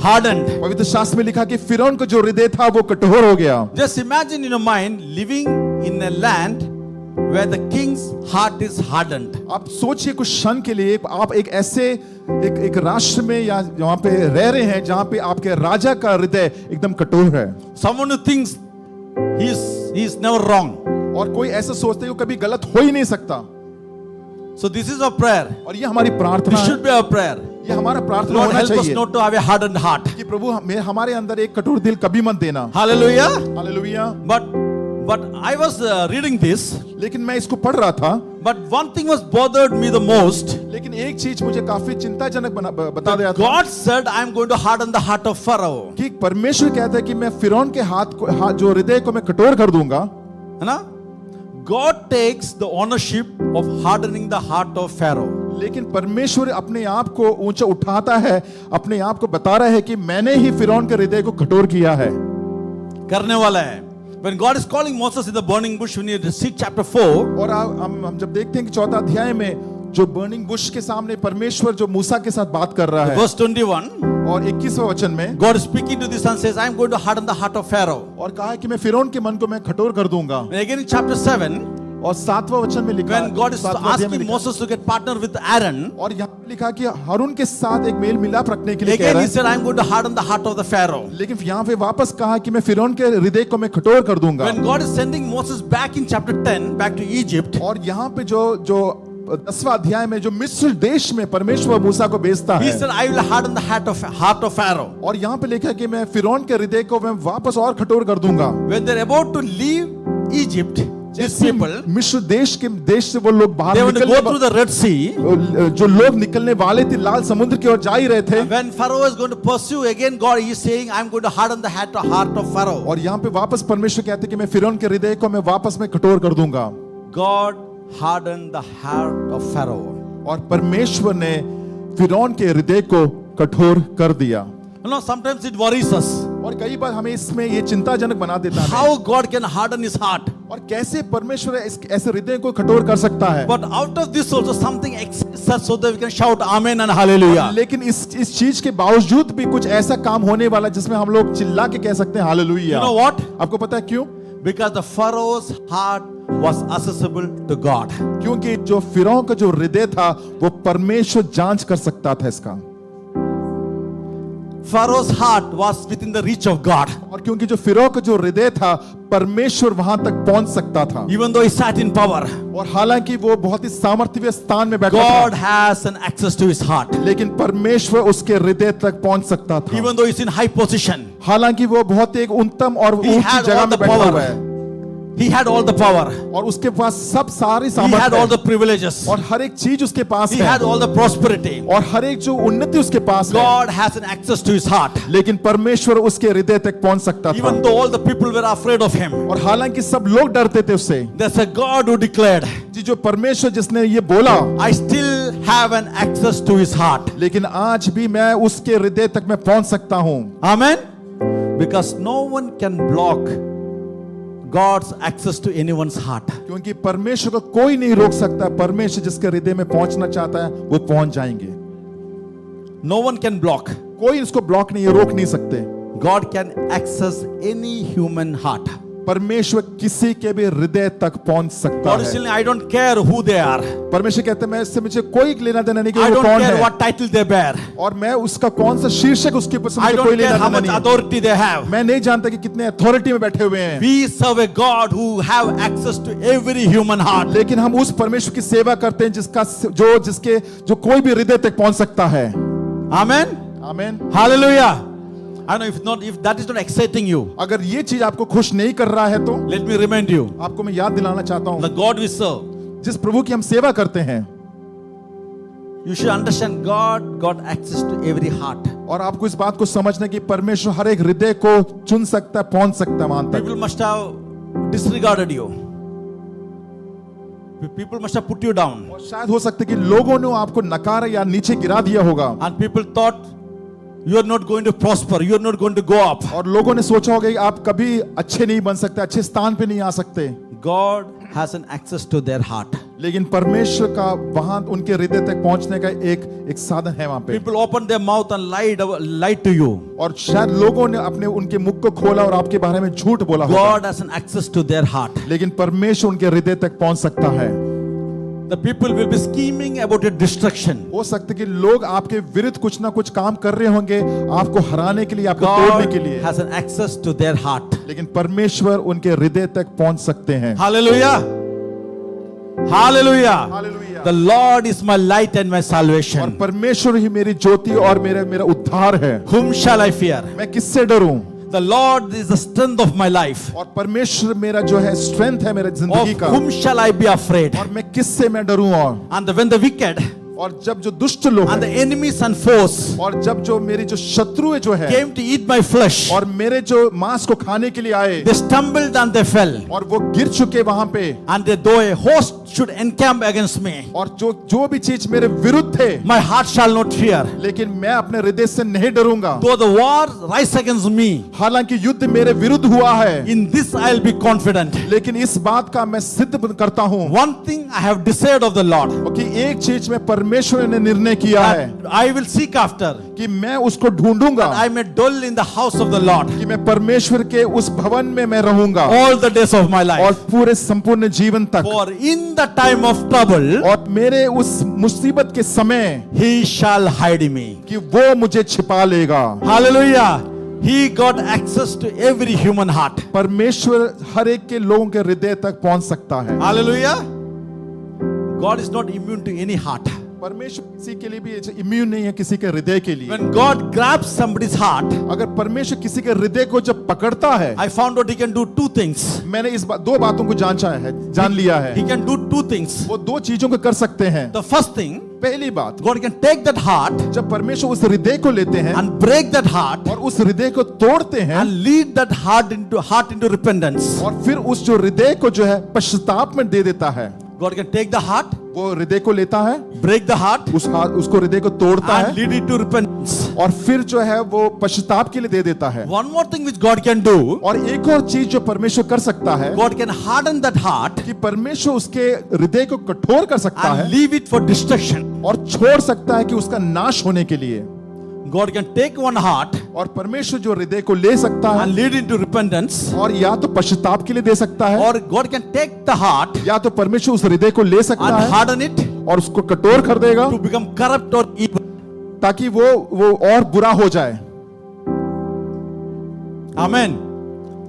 hardened. पवित्र शास्त्र में लिखा कि फिरौन का जो हृदय था वो कठोर हो गया। Just imagine in your mind living in a land where the king's heart is hardened. आप सोचिए कुछ क्षण के लिए आप एक ऐसे एक राष्ट्र में या वहां पे रह रहे हैं जहां पे आपके राजा का हृदय एकदम कठोर है। Someone who thinks he is never wrong. और कोई ऐसा सोचता है वो कभी गलत हो ही नहीं सकता। So this is our prayer. और ये हमारी प्रार्थना This है, should be our prayer. ये हमारा प्रार्थना Lord, होना help us चाहिए not to have a hardened heart. कि प्रभु हमारे अंदर एक कठोर दिल कभी मत देना। Hallelujah. Hallelujah. But I was reading this. लेकिन मैं इसको पढ़ रहा था, But one thing was bothered me the most. लेकिन एक चीज मुझे काफी चिंताजनक बता दिया था God said, I am going to harden the heart of Pharaoh. कि परमेश्वर कहता है कि मैं फिरौन के जो हृदय को मैं कठोर कर दूंगा। है ना? God takes the ownership of hardening the heart of Pharaoh. लेकिन परमेश्वर अपने आप को ऊंचा उठाता है, अपने आप को बता रहा है कि मैंने ही फिरौन के हृदय को कठोर किया है। करने वाला है। When God is calling Moses in the burning bush, when you see chapter 4, और हम जब देखते हैं कि 4 अध्याय में जो बर्निंग बुश के सामने परमेश्वर जो मूसा के साथ बात कर रहा है, verse 21, और 21वें वचन में God is speaking to the son, says, I am going to harden the heart of Pharaoh. और कहा है कि मैं फिरौन के मन को मैं कठोर कर दूंगा। And again in chapter 7, और 7वां वचन में लिखा, when God is 7वां अध्याय में asking लिखा, Moses to get partner with Aaron, और यहाँ पे लिखा कि हारून के साथ एक मेल मिलाप रखने के लिए कह again रहा he है, said, I am going to harden the heart of the Pharaoh. लेकिन यहाँ पे वापस कहा कि मैं फिरौन के हृदय को मैं कठोर कर दूंगा। When God is sending Moses back in chapter 10, back to Egypt, और यहाँ पे जो 10वां अध्याय में जो मिस्र देश में परमेश्वर मूसा को भेजता he है, said, I will harden the heart of Pharaoh. और यहाँ पे लिखा है कि मैं फिरौन के हृदय को मैं वापस और कठोर कर दूंगा। When they're about to leave Egypt, these people, मिस्र देश से वो लोग बाहर they want to go through निकलने, the Red Sea. जो लोग निकलने वाले थे लाल समुद्र की ओर जा ही रहे थे, When Pharaoh is going to pursue again, God is saying, I am going to harden the heart of Pharaoh. और यहाँ पे वापस परमेश्वर कहते हैं कि मैं फिरौन के हृदय को मैं वापस में कठोर कर दूंगा। God hardened the heart of Pharaoh. और परमेश्वर ने फिरौन के हृदय को कठोर कर दिया। You know, sometimes it worries us. और कई बार हमें इसमें ये चिंताजनक बना देता है How God can harden his heart. और कैसे परमेश्वर ऐसे हृदय को कठोर कर सकता है। But out of this also something exists so that we can shout Amen and Hallelujah. लेकिन इस चीज के बावजूद भी कुछ ऐसा काम होने वाला जिसमें हम लोग चिल्ला के कह सकते हैं हालेलुया। You know what? आपको पता है क्यों? Because the Pharaoh's heart was accessible to God. क्योंकि जो फिरौन का जो हृदय था वो परमेश्वर जांच कर सकता था इसका। Pharaoh's heart was within the reach of God. और क्योंकि जो फिरौन का जो हृदय था परमेश्वर वहां तक पहुंच सकता था। Even though he sat in power, और हालांकि वो बहुत ही सामर्थ्य स्थान में बैठा God था, has an access to his heart. लेकिन परमेश्वर उसके हृदय तक पहुंच सकता था। Even though he's in high position, हालांकि वो बहुत एक उत्तम और He ऊंची had जगह all the में बैठा power. हुआ है he had all the power. और उसके पास सब सारी He had all the सामर्थ्य privileges. और हर एक चीज उसके पास He है had all the prosperity. और हर एक जो उन्नति उसके पास है, God has an access to his heart. लेकिन परमेश्वर उसके हृदय तक पहुंच सकता था। Even though all the people were afraid of him, और हालांकि सब लोग डरते थे उससे, there's a God who declared, जी जो परमेश्वर जिसने ये बोला, I still have an access to his heart. लेकिन आज भी मैं उसके हृदय तक मैं पहुंच सकता हूं। Amen. Because no one can block God's access to anyone's heart. क्योंकि परमेश्वर को कोई नहीं रोक सकता। परमेश्वर जिसके हृदय में पहुंचना चाहता है वो पहुंच जाएंगे। No one can block. कोई इसको ब्लॉक नहीं, रोक नहीं सकते। God can access any human heart. परमेश्वर किसी के भी हृदय तक पहुंच सकता God is है। telling, I don't care who they are. परमेश्वर कहते हैं मैं इससे मुझे कोई लेना देना नहीं कि I वो don't कौन care है what title they bear. और मैं उसका कौन सा शीर्षक उसके ऊपर से I मुझे कोई don't care लेना how देना much नहीं है। authority they have. मैं नहीं जानता कि कितने अथॉरिटी में बैठे हुए हैं, We serve a God who have access to every human heart. लेकिन हम उस परमेश्वर की सेवा करते हैं जो कोई भी हृदय तक पहुंच सकता है। Amen. आमीन। Hallelujah. I know if that is not exciting you, अगर ये चीज आपको खुश नहीं कर रहा है तो let me remind you, आपको मैं याद दिलाना चाहता the हूं, God we serve, जिस प्रभु की हम सेवा करते हैं, you should understand God got access to every heart. और आपको इस बात को समझना कि परमेश्वर हर एक हृदय को चुन सकता है, पहुंच सकता है वहां तक। People must have disregarded you. People must have put you down. और शायद हो सकता है कि लोगों ने आपको नकारा या नीचे गिरा दिया होगा, And people thought you are not going to prosper, you are not going to go up. और लोगों ने सोचा होगा कि आप कभी अच्छे नहीं बन सकते, अच्छे स्थान पे नहीं आ सकते। God has an access to their heart. लेकिन परमेश्वर का वहां उनके हृदय तक पहुंचने का एक साधन है वहां पे। People opened their mouth and lied to you. और शायद लोगों ने अपने उनके मुख को खोला और आपके बारे में झूठ बोला होगा, God has an access to their heart. लेकिन परमेश्वर उनके हृदय तक पहुंच सकता है। The people will be scheming about your destruction. हो सकता है कि लोग आपके विरुद्ध कुछ ना कुछ काम कर रहे होंगे आपको हराने के लिए, आपको तोड़ने God के लिए, has an access to their heart. लेकिन परमेश्वर उनके हृदय तक पहुंच सकते हैं। Hallelujah. Hallelujah. Hallelujah. The Lord is my light and my और salvation. परमेश्वर ही मेरी ज्योति और मेरा उद्धार है। Whom shall I fear? मैं किससे डरूं? The Lord is the strength of my life. और परमेश्वर मेरा जो है स्ट्रेंथ है मेरे Of जिंदगी का। whom shall I be afraid? और मैं किससे मैं डरूं? And when the wicked और जब जो दुष्ट लोग and the हैं, enemies and foes और जब जो मेरी जो शत्रु जो है came to eat my flesh, और मेरे जो मांस को खाने के लिए आए they stumbled and they fell. और वो गिर चुके वहां पे, And though a host should encamp against me, और जो भी चीज मेरे विरुद्ध थे, my heart shall not fear. लेकिन मैं अपने हृदय से नहीं डरूंगा। Though the war rise against me, हालांकि युद्ध मेरे विरुद्ध हुआ है, in this I'll be confident. लेकिन इस बात का मैं सिद्ध करता हूं One thing I have decided of the Lord, कि एक चीज में परमेश्वर ने निर्णय किया है that I will seek after, कि मैं उसको ढूंढूंगा, that I may dwell in the house of the Lord कि मैं परमेश्वर के उस भवन में मैं रहूंगा all the days of my और life. पूरे संपूर्ण जीवन तक। For in the time of trouble, और मेरे उस मुसीबत के समय He shall hide me. कि वो मुझे छिपा लेगा। Hallelujah. He got access to every human heart. परमेश्वर हर एक के लोगों के हृदय तक पहुंच सकता है। Hallelujah. God is not immune to any heart. परमेश्वर किसी के लिए भी इम्यून नहीं है किसी के हृदय के लिए। When God grabs somebody's heart, अगर परमेश्वर किसी के हृदय को जब पकड़ता है, I found out He can do two things. मैंने दो बातों को जान लिया है। He can do two things. वो दो चीजों को कर सकते हैं। The first thing, पहली बात, God can take that heart जब परमेश्वर उस हृदय को लेते हैं and break that heart और उस हृदय को तोड़ते हैं and lead that heart into repentance. और फिर उस जो हृदय को जो है पश्चाताप में दे देता है। God can take the heart, वो हृदय को लेता है, break the heart, उसको हृदय को तोड़ता and है lead it to repentance. और फिर जो है वो पश्चाताप के लिए दे देता है। One more thing which God can do, और एक और चीज जो परमेश्वर कर सकता है God can harden that heart कि परमेश्वर उसके हृदय को कठोर कर सकता and है leave it for destruction. और छोड़ सकता है कि उसका नाश होने के लिए। God can take one heart और परमेश्वर जो हृदय को ले सकता है and lead it to repentance, और या तो पश्चाताप के लिए दे सकता है, or God can take the heart या तो परमेश्वर उस हृदय को ले सकता and है harden it और उसको कठोर कर देगा to become corrupt or evil. ताकि वो और बुरा हो जाए। Amen.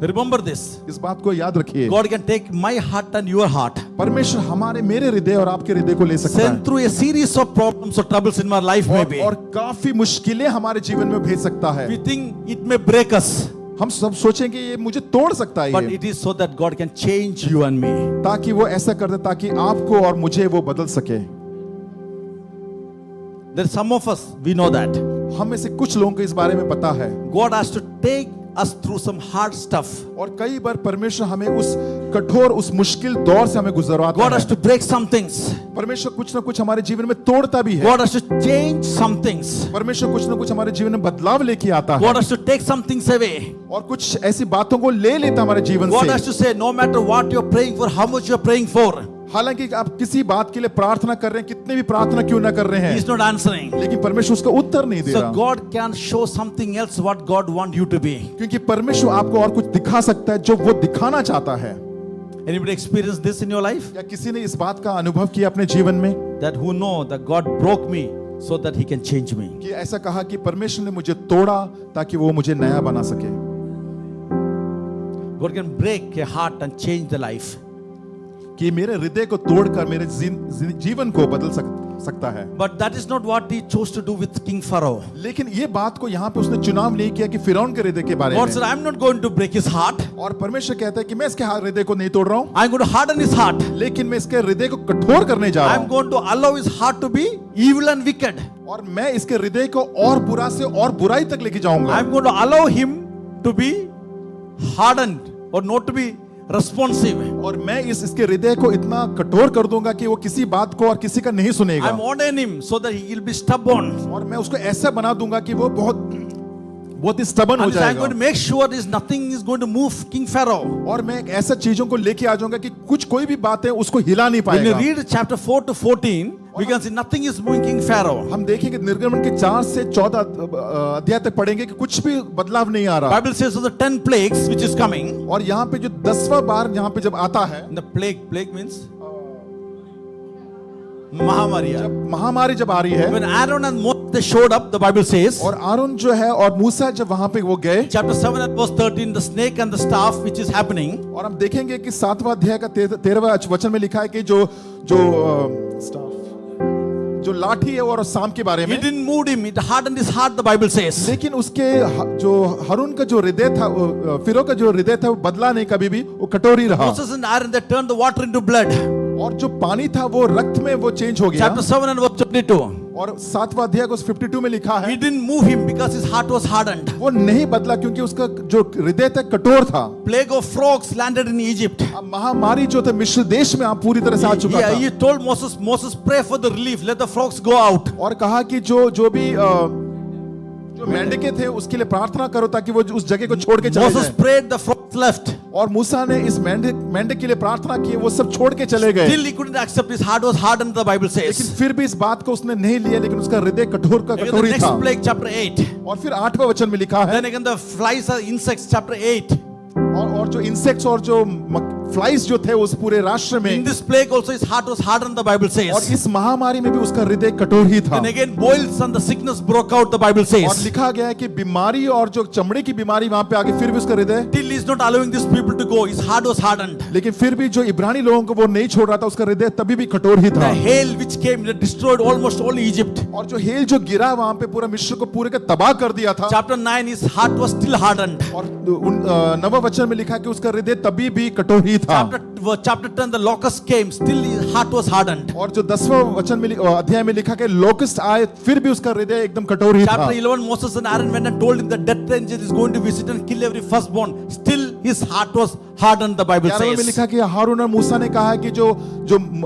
Remember this. इस बात को याद रखिए, God can take my heart and your heart, परमेश्वर मेरे हृदय और आपके हृदय को ले सकता send है through a series of problems or troubles in my life maybe. और काफी मुश्किलें हमारे जीवन में भेज सकता है। We think it may break us, हम सब सोचेंगे ये मुझे तोड़ सकता है but ये, it is so that God can change you and me. ताकि वो ऐसा कर दे ताकि आपको और मुझे वो बदल सके। There are some of us, we know that. हम में से कुछ लोगों को इस बारे में पता है God has to take us through some hard stuff. और कई बार परमेश्वर हमें उस कठोर उस मुश्किल दौर से हमें गुजरवाता God has है। to break some things. परमेश्वर कुछ ना कुछ हमारे जीवन में तोड़ता भी है। God has to change some things. परमेश्वर कुछ ना कुछ हमारे जीवन में बदलाव लेके आता है God has to take some things away. और कुछ ऐसी बातों को ले लेता हमारे जीवन God has से। to say, no matter what you're praying for, how much you're praying for, हालांकि आप किसी बात के लिए प्रार्थना कर रहे हैं, कितने भी प्रार्थना क्यों ना कर रहे He हैं, is not answering. लेकिन परमेश्वर उसका उत्तर नहीं दे So रहा, God can show something else what God wants you to be. क्योंकि परमेश्वर आपको और कुछ दिखा सकता है जो वो दिखाना चाहता है। Anybody experience this in your life? क्या किसी ने इस बात का अनुभव किया अपने जीवन में That who know that God broke me so that He can change me. कि ऐसा कहा कि परमेश्वर ने मुझे तोड़ा ताकि वो मुझे नया बना सके। God can break a heart and change the life. कि मेरे हृदय को तोड़कर मेरे जीवन को बदल सकता है। But that is not what He chose to do with King Pharaoh. लेकिन ये बात को यहाँ पे उसने चुनाव नहीं किया कि फिरौन के हृदय के बारे God में। said, I'm not going to break his heart. और परमेश्वर कहता है कि मैं इसके हृदय को नहीं तोड़ रहा हूँ, I'm going to harden his heart. लेकिन मैं इसके हृदय को कठोर करने जा रहा I'm हूँ going to allow his heart to be evil and wicked. और मैं इसके हृदय को और बुरा से और बुराई तक लेके जाऊंगा। I'm going to allow him to be hardened or not to be responsive. और मैं इसके हृदय को इतना कठोर कर दूंगा कि वो किसी बात को और किसी का नहीं सुनेगा। I'm ordain him so that he will be stubborn. और मैं उसको ऐसा बना दूंगा कि वो बहुत ही stubborn हो And I'm going to जाएगा। make sure is nothing is going to move King Pharaoh. और मैं एक ऐसा चीजों को लेके आ जाऊंगा कि कोई भी बात है उसको हिला नहीं When you पाएगा। read chapter 4 to 14, we can see nothing is moving King Pharaoh. हम देखेंगे निर्गमन के 4 से 14 अध्याय तक पढ़ेंगे कि कुछ भी बदलाव नहीं आ रहा। Bible says of the 10 plagues which is coming. और यहाँ पे जो 10वां बार यहाँ पे जब आता है, The plague means Mahamari. जब महामारी जब आ रही है When Aaron and Moses they showed up, the Bible says, और आरोन जो है और मूसा जब वहां पे वो गए, chapter 7 and verse 13, the snake and the staff which is happening. और हम देखेंगे कि 7वां अध्याय का 13वां वचन में लिखा है कि जो स्टाफ जो लाठी है और सांप के बारे It में, didn't move him. It hardened his heart, the Bible says. लेकिन उसके जो हारून का जो हृदय था, फिरौन का जो हृदय था, वो बदला नहीं कभी भी, वो कठोर ही रहा। Moses and Aaron, they turned the water into blood. और जो पानी था वो रक्त में वो चेंज हो गया। Chapter 7 and verse 22. और 7वां अध्याय को 52 में लिखा है, It didn't move him because his heart was hardened. वो नहीं बदला क्योंकि उसका जो हृदय था कठोर था। Plague of frogs landed in Egypt. अब महामारी जो था मिस्र देश में आप पूरी तरह से आ चुका Yeah, था। he told Moses, pray for the relief. Let the frogs go out. और कहा कि जो भी जो मेंढके थे उसके लिए प्रार्थना करो ताकि वो उस जगह को छोड़ के चले Moses जाएं। prayed, the frogs left. और मूसा ने इस मेंढक के लिए प्रार्थना की, वो सब छोड़ के चले गए। Still he couldn't accept. His heart was hardened, the Bible लेकिन says. फिर भी इस बात को उसने नहीं लिया, लेकिन उसका हृदय कठोर का Again, कठोर the ही next था। plague, chapter 8. और फिर 8वां वचन में लिखा है, Then again the flies are insects, chapter 8. और जो इंसेक्ट्स और जो फ्लाइज जो थे उस पूरे राष्ट्र In में, this plague also his heart was hardened, the Bible और says. इस महामारी में भी उसका हृदय कठोर ही था। Then again boils and the sickness broke out, the Bible और says. लिखा गया है कि बीमारी और जो चमड़े की बीमारी वहां पे आगे, फिर भी उसका हृदय, Till he is not allowing these people to go. His heart was hardened. लेकिन फिर भी जो इब्रानी लोगों को वो नहीं छोड़ रहा था, उसका हृदय तभी भी कठोर ही The था। hail which came that destroyed almost all Egypt. और जो हेल जो गिरा वहां पे पूरा मिस्र को पूरे का तबाह कर दिया था। Chapter 9, his heart was still hardened. और 9वां वचन में लिखा कि उसका हृदय तभी भी कठोर ही था। Chapter 10, the locust came. Still his heart was hardened. और जो 10वां वचन में अध्याय में लिखा कि लोकस्ट आए, फिर भी उसका हृदय एकदम कठोर ही था। Chapter 11, Moses and Aaron went and told him that death angel is going to visit and kill every firstborn. Still his heart was hardened, the Bible 11वें में says. लिखा कि हारून और मूसा ने कहा कि जो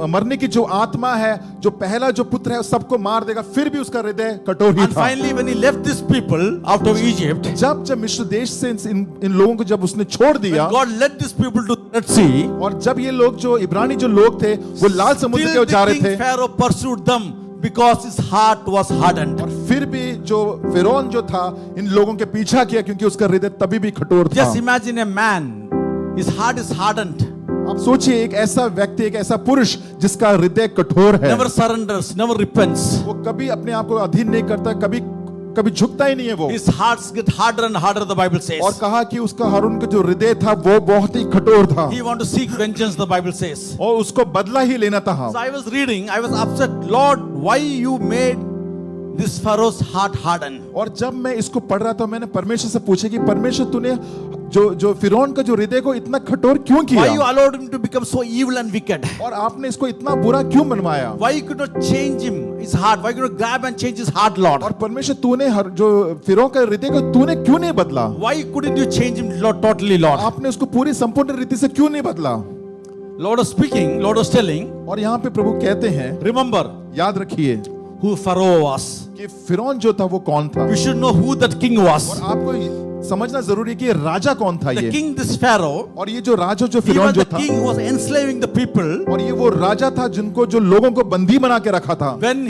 मरने की जो आत्मा है, जो पहला जो पुत्र है, सबको मार देगा, फिर भी उसका हृदय कठोर ही And था। finally, when he left these people out of Egypt, जब मिस्र देश से इन लोगों को जब उसने छोड़ दिया, when God led these people to the Red Sea, और जब ये लोग जो इब्रानी जो लोग थे वो लाल समुद्र still के जा the रहे king थे, Pharaoh pursued them because his heart was hardened. और फिर भी जो फिरौन जो था इन लोगों के पीछा किया क्योंकि उसका हृदय तभी भी कठोर था। Just imagine a man, his heart is hardened, आप सोचिए एक ऐसा व्यक्ति, एक ऐसा पुरुष जिसका हृदय कठोर है, never surrenders, never repents. वो कभी अपने आप को अधीन नहीं करता, कभी झुकता ही नहीं है वो। His hearts get harder and harder, the Bible says. और कहा कि उसका हारून का जो हृदय था वो बहुत ही कठोर था, He want to seek vengeance, the Bible says. और उसको बदला ही लेना था। So I was reading, I was upset, Lord, why you made this Pharaoh's heart harden? और जब मैं इसको पढ़ रहा था, मैंने परमेश्वर से पूछा कि परमेश्वर तूने जो फिरौन का जो हृदय को इतना कठोर क्यों Why you किया, allowed him to become so evil and wicked? और आपने इसको इतना बुरा क्यों बनवाया, Why you could not change him, his heart? Why you could not grab and change his heart, Lord? और परमेश्वर तूने जो फिरौन का हृदय को तूने क्यों नहीं बदला, Why couldn't you change him, Lord, totally, Lord? आपने उसको पूरी संपूर्ण रीति से क्यों नहीं बदला। Lord was speaking, Lord was telling, और यहाँ पे प्रभु कहते हैं, remember याद रखिए who Pharaoh was. कि फिरौन जो था वो कौन था, We should know who that king was. और आपको समझना जरूरी है कि ये राजा कौन था। The ये king, this Pharaoh, और ये जो राजा जो फिरौन even जो the था, king was enslaving the people. और ये वो राजा था जिनको जो लोगों को बंदी बना के रखा था। When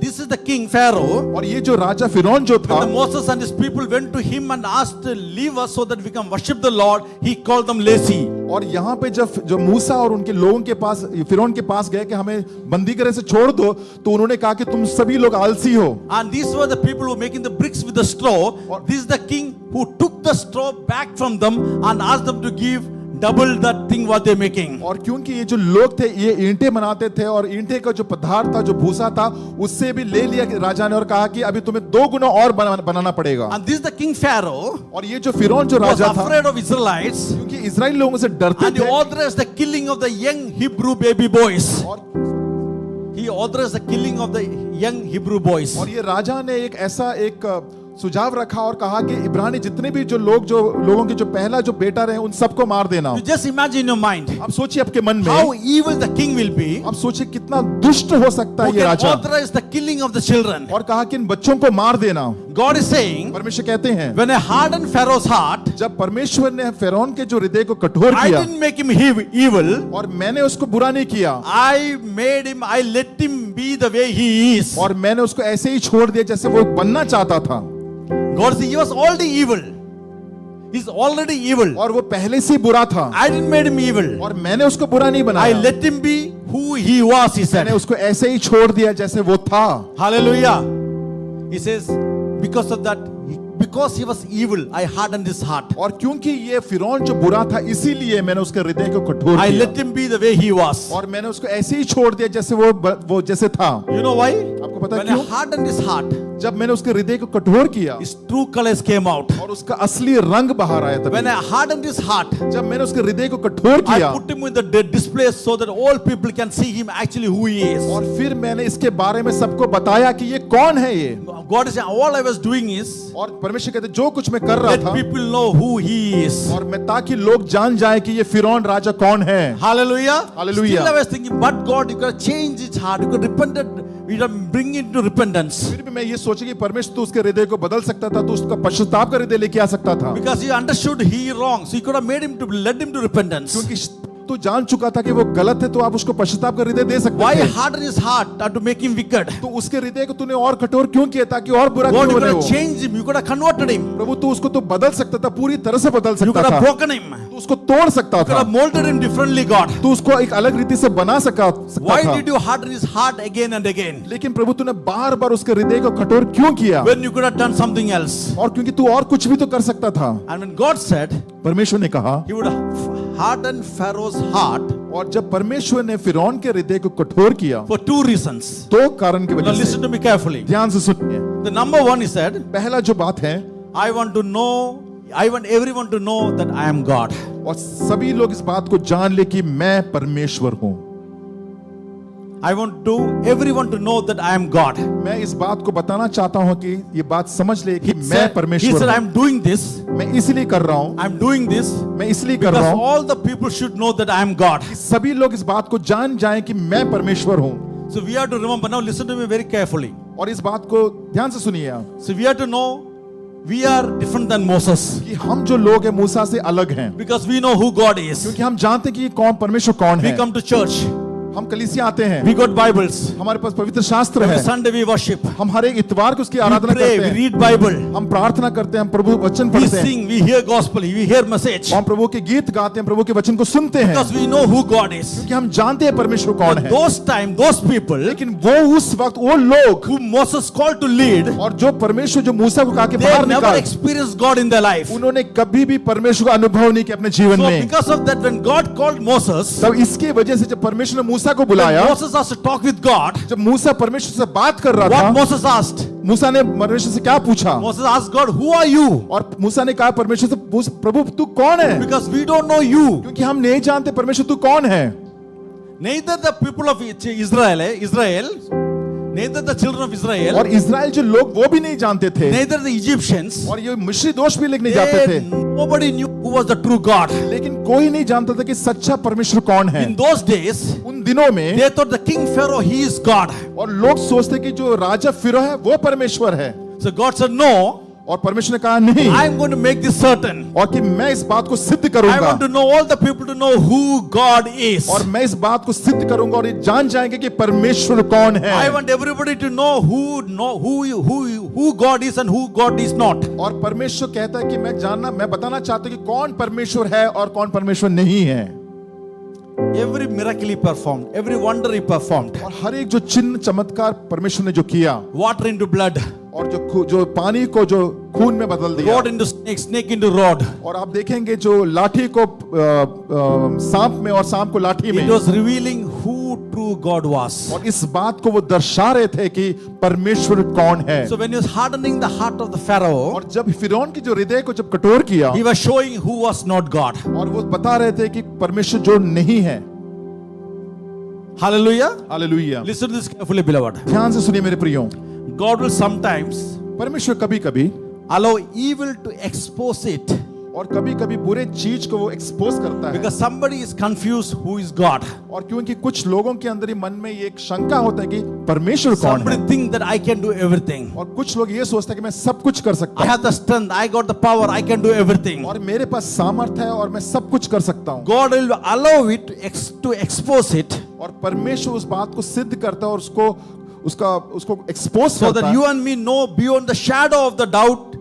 this is the king Pharaoh. और ये जो राजा फिरौन जो था, When the Moses and his people went to him and asked to leave us so that we can worship the Lord, he called them lazy. और यहाँ पे जब जो मूसा और उनके लोगों के पास फिरौन के पास गए कि हमें बंदी करे से छोड़ दो, तो उन्होंने कहा कि तुम सभी लोग आलसी हो। And these were the people who were making the bricks with the straw. This is the king who took the straw back from them and asked them to give double that thing what they're making. और क्योंकि ये जो लोग थे ये ईंटें बनाते थे, और ईंटे का जो पदार्थ था, जो भूसा था, उससे भी ले लिया राजा ने और कहा कि अभी तुम्हें 2 गुना और बनाना पड़ेगा। And this is the king Pharaoh और ये जो फिरौन जो was राजा था, afraid of Israelites, क्योंकि इजराइल लोगों से डरते and he थे, authorized the killing of the young Hebrew baby boys. He authorized the killing of the young Hebrew boys. और ये राजा ने एक ऐसा एक सुझाव रखा और कहा कि इब्रानी जितने भी जो लोगों के जो पहला जो बेटा रहे उन सबको मार देना। You just imagine in your mind अब सोचिए आपके मन how में, evil the king will be अब सोचिए कितना दुष्ट हो सकता who है ये can Raja, authorize the killing of the children. और कहा कि इन बच्चों को मार देना। God is saying, परमेश्वर कहते हैं, when I hardened Pharaoh's heart, जब परमेश्वर ने फिरौन के जो हृदय को कठोर I किया didn't make him evil. और मैंने उसको बुरा नहीं किया, I let him be the way he is. और मैंने उसको ऐसे ही छोड़ दिया जैसे वो बनना चाहता था। God said he was already evil. He's already evil. और वो पहले से ही बुरा था, I didn't make him evil. और मैंने उसको बुरा नहीं I बनाया, let him be who he was, he said. मैंने उसको ऐसे ही छोड़ दिया जैसे वो था। Hallelujah. He says, because he was evil, I hardened his heart. और क्योंकि ये फिरौन जो बुरा था, इसीलिए मैंने उसके हृदय को कठोर I किया let him be the way he was. और मैंने उसको ऐसे ही छोड़ दिया जैसे वो जैसे था। You know why? आपको पता है When I क्यों? hardened his heart, जब मैंने उसके हृदय को कठोर किया his true colors came out. और उसका असली रंग बाहर आया, When तभी I hardened his heart, जब मैंने उसके हृदय को कठोर किया I put him in the display so that all people can see him actually who he is. और फिर मैंने इसके बारे में सबको बताया कि ये कौन है ये। God is saying, all I was doing is और परमेश्वर कहते जो कुछ मैं कर रहा let था, people know who he is. और मैं ताकि लोग जान जाए कि ये फिरौन राजा कौन है। Hallelujah. Hallelujah. Still I was thinking, but God, you could change his heart. You could repent it. You could bring it to repentance. फिर भी मैं ये सोची कि परमेश्वर तो उसके हृदय को बदल सकता था, तो उसका पश्चाताप का हृदय लेके आ सकता था, Because he understood he wrong. So he could have made him to led him to repentance. क्योंकि तू जान चुका था कि वो गलत है, तो आप उसको पश्चाताप का हृदय दे सकते Why थे। harden his heart to make him wicked? तो उसके हृदय को तूने और कठोर क्यों किया, ताकि और बुरा God, क्यों you could बने have वो। changed him. You could have converted him. प्रभु तू उसको तो बदल सकता था, पूरी तरह से बदल You सकता could have था, broken him. तू उसको तोड़ सकता You could था, have molded him differently, God. तू उसको एक अलग रीति से बना सकता Why था। did you harden his heart again and again? लेकिन प्रभु तूने बार बार उसके हृदय को कठोर क्यों किया, When you could have done something else. और क्योंकि तू और कुछ भी तो कर सकता था। And when God said परमेश्वर ने कहा, he would harden Pharaoh's heart और जब परमेश्वर ने फिरौन के हृदय को कठोर किया, for two reasons. दो कारण की Now वजह से, listen to me carefully. ध्यान से सुनिए। The number one, he said, पहला जो बात है, I want everyone to know that I am God. और सभी लोग इस बात को जान ले कि मैं परमेश्वर हूं। I want everyone to know that I am God. मैं इस बात को बताना चाहता हूं कि ये बात समझ ले कि He मैं said, परमेश्वर हूं। I'm doing this. मैं इसलिए कर रहा हूं, I'm doing this मैं इसलिए कर रहा because हूं all the people should know that I am God. कि सभी लोग इस बात को जान जाएं कि मैं परमेश्वर हूं। So we have to remember. Now listen to me very carefully. और इस बात को ध्यान से सुनिए आप, So we have to know we are different than Moses कि हम जो लोग हैं मूसा से अलग हैं, because we know who God is. क्योंकि हम जानते हैं कि कौन परमेश्वर कौन We है। come to church. हम कलीसिया आते हैं, We got Bibles. हमारे पास पवित्र शास्त्र Every है, Sunday we worship. हम हर एक इतवार को उसकी We आराधना pray. करते We हैं, read Bible. हम प्रार्थना करते हैं, हम प्रभु वचन We पढ़ते हैं, sing. We hear gospel. We hear message. हम प्रभु के गीत गाते हैं, प्रभु के वचन को सुनते हैं, Because we know who God is. क्योंकि हम जानते हैं परमेश्वर कौन But है। those people लेकिन वो उस वक्त वो लोग, who Moses called to lead, और जो परमेश्वर जो मूसा को कहा कि they बाहर never निकाल, experienced God in their life. उन्होंने कभी भी परमेश्वर का अनुभव नहीं किया अपने जीवन So में। because of that, when God called Moses, तब इसकी वजह से जब परमेश्वर ने मूसा को when बुलाया, Moses has to talk with God, जब मूसा परमेश्वर से बात कर रहा what था, Moses asked? मूसा ने परमेश्वर से क्या पूछा, Moses asked God, who are you? और मूसा ने कहा परमेश्वर से, प्रभु तू कौन है, Because we don't know you. क्योंकि हम नहीं जानते परमेश्वर तू कौन है। Neither the people of Israel, neither the children of Israel, और इजराइल जो लोग वो भी नहीं जानते थे, neither the Egyptians, और ये मिस्री दोष भी लिखने जाते थे, nobody knew who was the true God. लेकिन कोई नहीं जानता था कि सच्चा परमेश्वर कौन है। In those days, उन दिनों में they thought the king Pharaoh, he is God. और लोग सोचते कि जो राजा फिरो है वो परमेश्वर है, So God said, no, और परमेश्वर ने कहा नहीं, I am going to make this certain. और कि मैं इस बात को सिद्ध I करूंगा, want to know all the people to know who God is. और मैं इस बात को सिद्ध करूंगा, और ये जान जाएंगे कि परमेश्वर कौन है। I want everybody to know who God is and who God is not. और परमेश्वर कहता है कि मैं बताना चाहता हूं कि कौन परमेश्वर है और कौन परमेश्वर नहीं है। Every miracle he performed, every wonder he performed, और हर एक जो चिन्ह चमत्कार परमेश्वर ने जो किया, water into blood, और जो पानी को जो खून में बदल दिया, rod into snake, snake into rod. और आप देखेंगे जो लाठी को सांप में और सांप को लाठी में, It was revealing who true God was. और इस बात को वो दर्शा रहे थे कि परमेश्वर कौन है। So when he was hardening the heart of the Pharaoh, और जब फिरौन की जो हृदय को जब कठोर किया, he was showing who was not God. और वो बता रहे थे कि परमेश्वर जो नहीं है। Hallelujah. Hallelujah. Listen to this carefully, beloved. ध्यान से सुनिए मेरे प्रियो, God will sometimes परमेश्वर कभी कभी allow evil to expose it, और कभी कभी बुरे चीज को वो एक्सपोज करता है, because somebody is confused who is God. और क्योंकि कुछ लोगों के अंदर ही मन में ये एक शंका होता है कि परमेश्वर कौन Somebody है, think that I can do everything. और कुछ लोग ये सोचते हैं कि मैं सब कुछ कर सकता I हूँ, have the strength, I got the power, I can do everything. और मेरे पास सामर्थ्य है और मैं सब कुछ कर सकता हूँ। God will allow it to expose it, और परमेश्वर उस बात को सिद्ध करता है और उसको एक्सपोज so करता that है, you and me know beyond the shadow of the doubt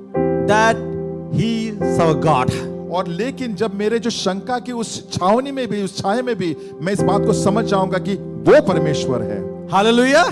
that He is our God. और लेकिन जब मेरे जो शंका की उस छावनी में भी, उस छाये में भी मैं इस बात को समझ जाऊंगा कि वो परमेश्वर है। Hallelujah.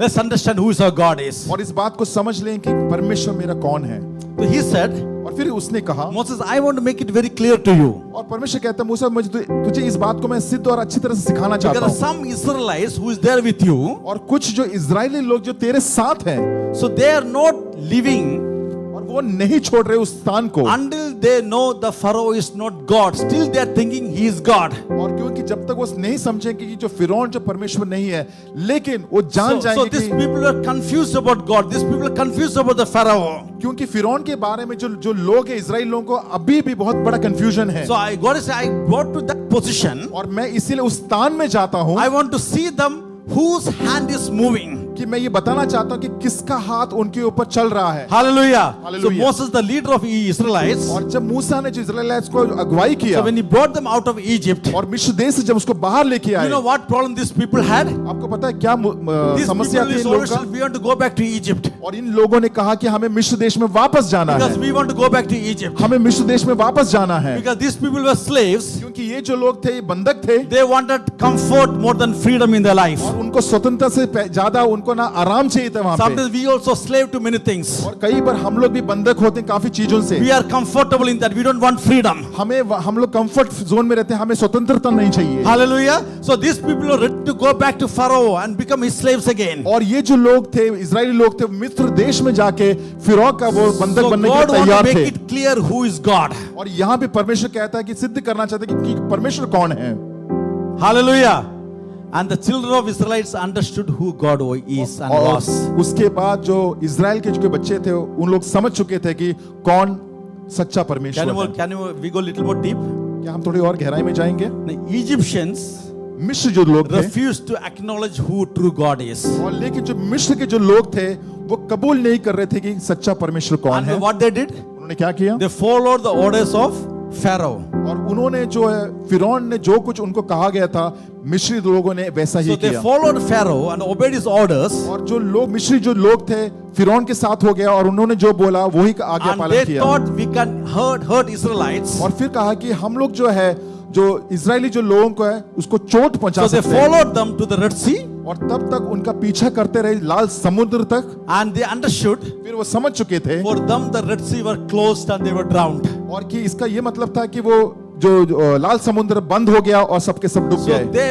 let's understand who is our God is. और इस बात को समझ लें कि परमेश्वर मेरा कौन है। So he said, और फिर उसने कहा, Moses, I want to make it very clear to you. और परमेश्वर कहता है मूसा, मुझे तुझे इस बात को मैं सिद्ध और अच्छी तरह से सिखाना चाहता Because हूँ। some Israelites who is there with you, और कुछ जो इजरायली लोग जो तेरे साथ हैं, so they are not living और वो नहीं छोड़ रहे उस स्थान को, until they know the Pharaoh is not God. Still they are thinking he is God. और क्योंकि जब तक वो नहीं समझेंगे कि जो फिरौन जो परमेश्वर नहीं है, लेकिन वो जान So जाएंगे these कि people are confused about God. These people are confused about the Pharaoh. क्योंकि फिरौन के बारे में जो लोग हैं, इजराइल लोगों को अभी भी बहुत बड़ा कंफ्यूजन है। So God is saying, I got to that position. और मैं इसीलिए उस स्थान में जाता हूँ I want to see them whose hand is moving. कि मैं ये बताना चाहता हूँ कि किसका हाथ उनके ऊपर चल रहा है। Hallelujah. So Hallelujah. Moses, the leader of Israelites, और जब मूसा ने जो इजराइलिट्स को अगुवाई किया, so when he brought them out of Egypt, और मिस्र देश से जब उसको बाहर लेके you आए, know what problem these people had? आपको पता है क्या These समस्या people थी is इन लोगों always, का? we want to go back to Egypt. और इन लोगों ने कहा कि हमें मिस्र देश में वापस जाना Because है, we want to go back to Egypt. हमें मिस्र देश में वापस जाना है, Because these people were slaves. क्योंकि ये जो लोग थे, ये बंधक थे, They wanted comfort more than freedom in their life. और उनको स्वतंत्रता से ज्यादा उनको ना आराम चाहिए था वहां पे। Sometimes we also slave to many things. और कई बार हम लोग भी बंधक होते हैं काफी चीजों से। We are comfortable in that. We don't want freedom. हम लोग कंफर्ट जोन में रहते हैं, हमें स्वतंत्रता नहीं चाहिए। Hallelujah. So these people are ready to go back to Pharaoh and become his slaves again. और ये जो लोग थे, इजरायली लोग थे, मिस्र देश में जाके फिरौन का वो बंधक So बनने के God लिए wants to तैयार make थे। it clear who is God. और यहाँ पे परमेश्वर कहता है कि सिद्ध करना चाहते हैं कि परमेश्वर कौन है। Hallelujah. And the children of Israelites understood who God is and और was. उसके बाद जो इजराइल के जो बच्चे थे, उन लोग समझ चुके थे कि कौन सच्चा परमेश्वर है। Can we go a little more deep? क्या हम थोड़ी और गहराई में जाएंगे? The Egyptians मिस्र जो लोग थे, refused to acknowledge who true God is. और लेकिन जो मिस्र के जो लोग थे, वो कबूल नहीं कर रहे थे कि सच्चा परमेश्वर कौन है। And what they did? उन्होंने क्या किया? They followed the orders of Pharaoh. और उन्होंने जो है फिरौन ने जो कुछ उनको कहा गया था, मिस्री लोगों ने वैसा ही So they किया। followed Pharaoh and obeyed his orders. और जो लोग मिस्री जो लोग थे, फिरौन के साथ हो गया और उन्होंने जो बोला वही आज्ञा And पालन they किया। thought we can hurt Israelites. और फिर कहा कि हम लोग जो है, जो इजरायली जो लोगों को है, उसको चोट पहुंचा So they सकते हैं। followed them to the Red Sea और तब तक उनका पीछा करते रहे लाल समुद्र तक। and they understood फिर वो समझ चुके थे for them the Red Sea were closed and they were drowned. और कि इसका ये मतलब था कि वो जो लाल समुद्र बंद हो गया और सबके सब डूब So गए। they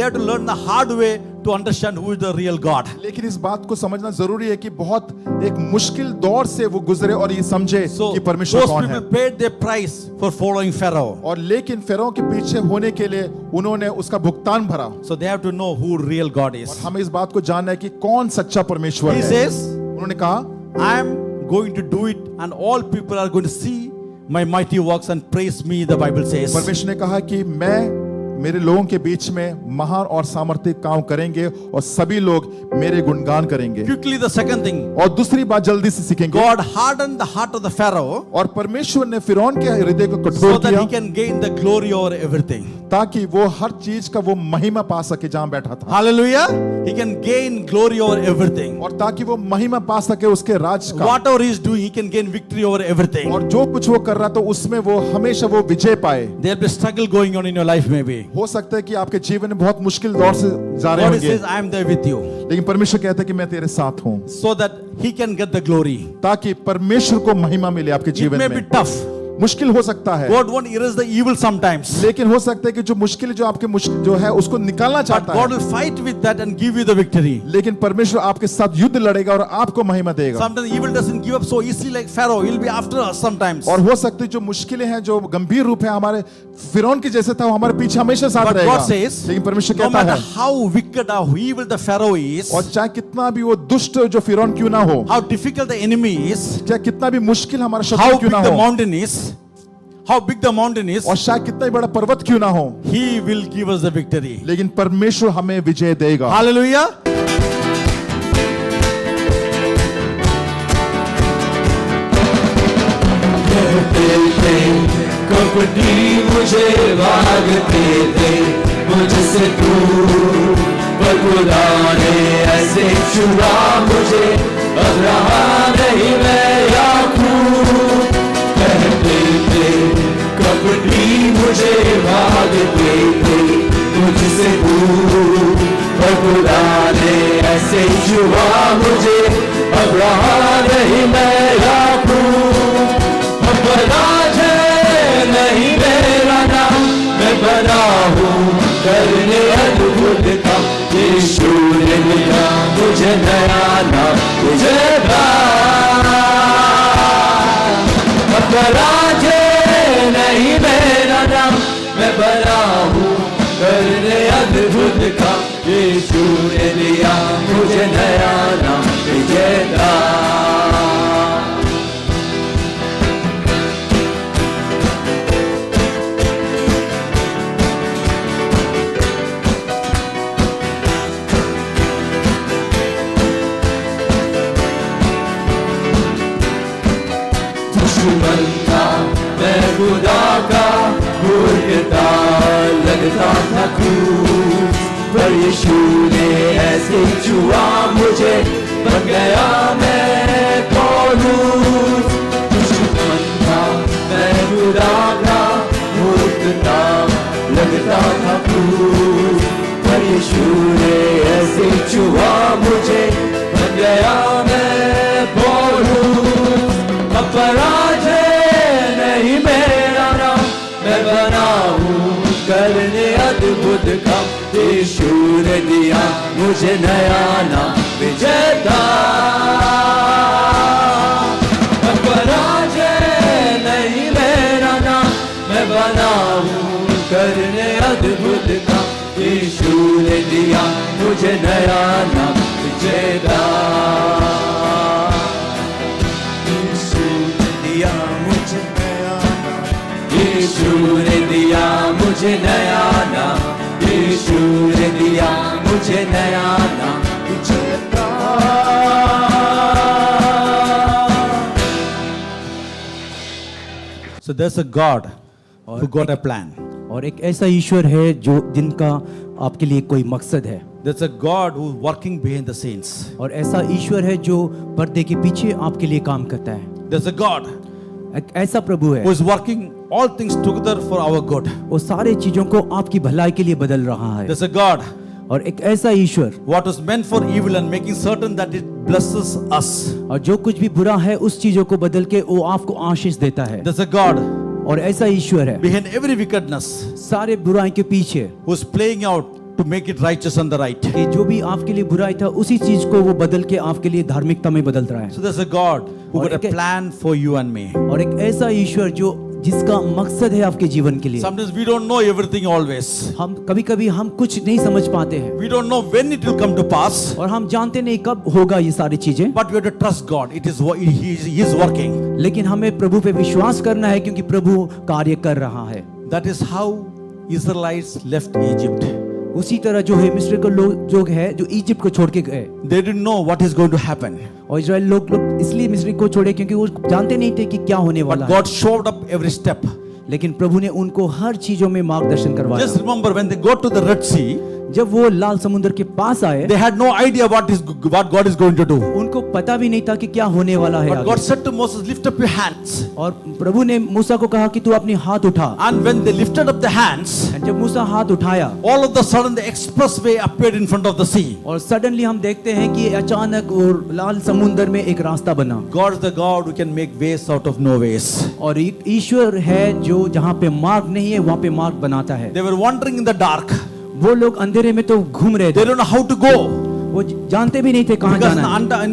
had to learn the hard way to understand who is the real God. लेकिन इस बात को समझना जरूरी है कि बहुत एक मुश्किल दौर से वो गुजरे और ये समझे So कि परमेश्वर those कौन है। people paid their price for following Pharaoh. और लेकिन फिरौन के पीछे होने के लिए उन्होंने उसका भुगतान भरा। So they have to know who real God is. हमें इस बात को जानना है कि कौन सच्चा परमेश्वर He है। says, उन्होंने कहा, I am going to do it and all people are going to see my mighty works and praise me, the Bible says. परमेश्वर ने कहा कि मैं मेरे लोगों के बीच में महान और सामर्थ्य काम करेंगे और सभी लोग मेरे गुणगान करेंगे। Quickly the second thing, और दूसरी बात जल्दी से सीखेंगे। God hardened the heart of the Pharaoh और परमेश्वर ने फिरौन के हृदय को so कठोर that किया he can gain the glory over everything. ताकि वो हर चीज का वो महिमा पा सके जहां बैठा था, Hallelujah. He can gain glory over everything. और ताकि वो महिमा पा सके उसके राज का। Whatever he is doing, he can gain victory over everything. और जो कुछ वो कर रहा था उसमें वो हमेशा वो विजय पाए। There will be struggle going on in your life maybe. हो सकता है कि आपके जीवन में बहुत मुश्किल दौर से जा रहे God होंगे, says, I am there with you. लेकिन परमेश्वर कहता है कि मैं तेरे साथ हूं, So that he can get the glory. ताकि परमेश्वर को महिमा मिले आपके It जीवन may be में। tough. मुश्किल हो सकता है, God won't erase the evil sometimes. लेकिन हो सकता है कि जो मुश्किल जो आपके जो है उसको निकालना But चाहता God है, will fight with that and give you the victory. लेकिन परमेश्वर आपके साथ युद्ध लड़ेगा और आपको महिमा देगा। Sometimes evil doesn't give up so easily like Pharaoh. He'll be after us sometimes. और हो सकती है जो मुश्किलें हैं, जो गंभीर रूप है हमारे फिरौन के जैसे था, वो हमारे पीछे हमेशा साथ But रहेगा। God says, लेकिन परमेश्वर no कहता matter है, how wicked, how evil the Pharaoh is, और चाहे कितना भी वो दुष्ट जो फिरौन क्यों ना हो, how difficult the enemy is, चाहे कितना भी मुश्किल हमारा how शत्रु क्यों big ना the हो, mountain is, how big the mountain is, और शायद कितना ही बड़ा पर्वत क्यों ना हो, He will give us the victory. लेकिन परमेश्वर हमें विजय देगा। Hallelujah. कपटी मुझे भागते थे मुझसे दूर, पर खुदा ने ऐसे छुड़ा मुझे, अब रहा नहीं मैं याकूब। कहते थे कपटी मुझे भागते थे मुझसे दूर, पर खुदा ने ऐसे छुआ मुझे, अब रहा नहीं मैं याकूब। अब पराजय नहीं मेरा नाम, मैं बना हूँ करने अद्भुत काम। यीशु ने दिया मुझे नया नाम, मुझे अब पराजय नहीं मेरा नाम, मैं बना हूँ करने अद्भुत काम। यीशु ने दिया मुझे नया नाम, विजेता। दुश्मन था मैं खुदा का, मूर्खता लगता था क्रूस, पर यीशु ने ऐसे छुआ मुझे, बन गया मैं पौलुस। दुश्मन था मैं खुदा का, मूर्खता लगता था क्रूस, पर यीशु ने ऐसे छुआ मुझे, बन गया मैं पौलुस। अब पराजय नहीं मेरा नाम, मैं बना हूँ करने अद्भुत काम। यीशु ने दिया मुझे नया नाम, विजेता। अब पराजय नहीं मेरा नाम, मैं बना हूँ करने अद्भुत काम। यीशु ने दिया मुझे नया नाम, विजेता। यीशु ने दिया मुझे नया नाम, यीशु ने दिया मुझे नया नाम, विजेता। So there's a God who got a plan. और एक ऐसा ईश्वर है जो जिनका आपके लिए कोई मकसद है। There's a God who's working behind the scenes. और ऐसा ईश्वर है जो पर्दे के पीछे आपके लिए काम करता है। There's a God एक ऐसा प्रभु है who is working all things together for our good. वो सारे चीजों को आपकी भलाई के लिए बदल रहा है। There's a God और एक ऐसा ईश्वर what was meant for evil and making certain that it blesses us. और जो कुछ भी बुरा है उस चीजों को बदल के वो आपको आशीष देता है। There's a God और ऐसा ईश्वर है behind every wickedness सारे बुराई के पीछे who's playing out to make it righteous and the right. कि जो भी आपके लिए बुराई था उसी चीज को वो बदल के आपके लिए धार्मिकता में बदल रहा है। So there's a God who और got a एक- plan for you and me. और एक ऐसा ईश्वर जो जिसका मकसद है आपके जीवन के लिए। Sometimes we don't know everything always. हम कभी कभी हम कुछ नहीं समझ पाते हैं We don't know when it will come to pass. और हम जानते नहीं कब होगा ये सारी चीजें, But we have to trust God. It is He is working. लेकिन हमें प्रभु पे विश्वास करना है क्योंकि प्रभु कार्य कर रहा है। That is how Israelites left Egypt. उसी तरह जो है मिस्र के लोग जो है जो इजिप्ट को छोड़ के गए They didn't know what is going to happen. और इजराइल लोग इसलिए मिस्र को छोड़े क्योंकि वो जानते नहीं थे कि क्या होने But वाला है। God showed up every step. लेकिन प्रभु ने उनको हर चीजों में मार्गदर्शन करवाया। Just remember when they got to the Red Sea, जब वो लाल समुद्र के पास आए they had no idea what God is going to do. उनको पता भी नहीं था कि क्या होने वाला है But God आगे। said to Moses, lift up your hands. और प्रभु ने मूसा को कहा कि तू अपने हाथ उठा। And when they lifted up the hands, जब मूसा हाथ उठाया all of the sudden the expressway appeared in front of the sea. और सडनली हम देखते हैं कि अचानक और लाल समुद्र में एक रास्ता बना। God is the God who can make ways out of no ways. और एक ईश्वर है जो जहाँ पे मार्ग नहीं है वहाँ पे मार्ग बनाता है। They were wandering in the dark. वो लोग अंधेरे में तो घूम रहे They थे, don't know how to go. वो जानते भी नहीं थे कहाँ Because जाना है।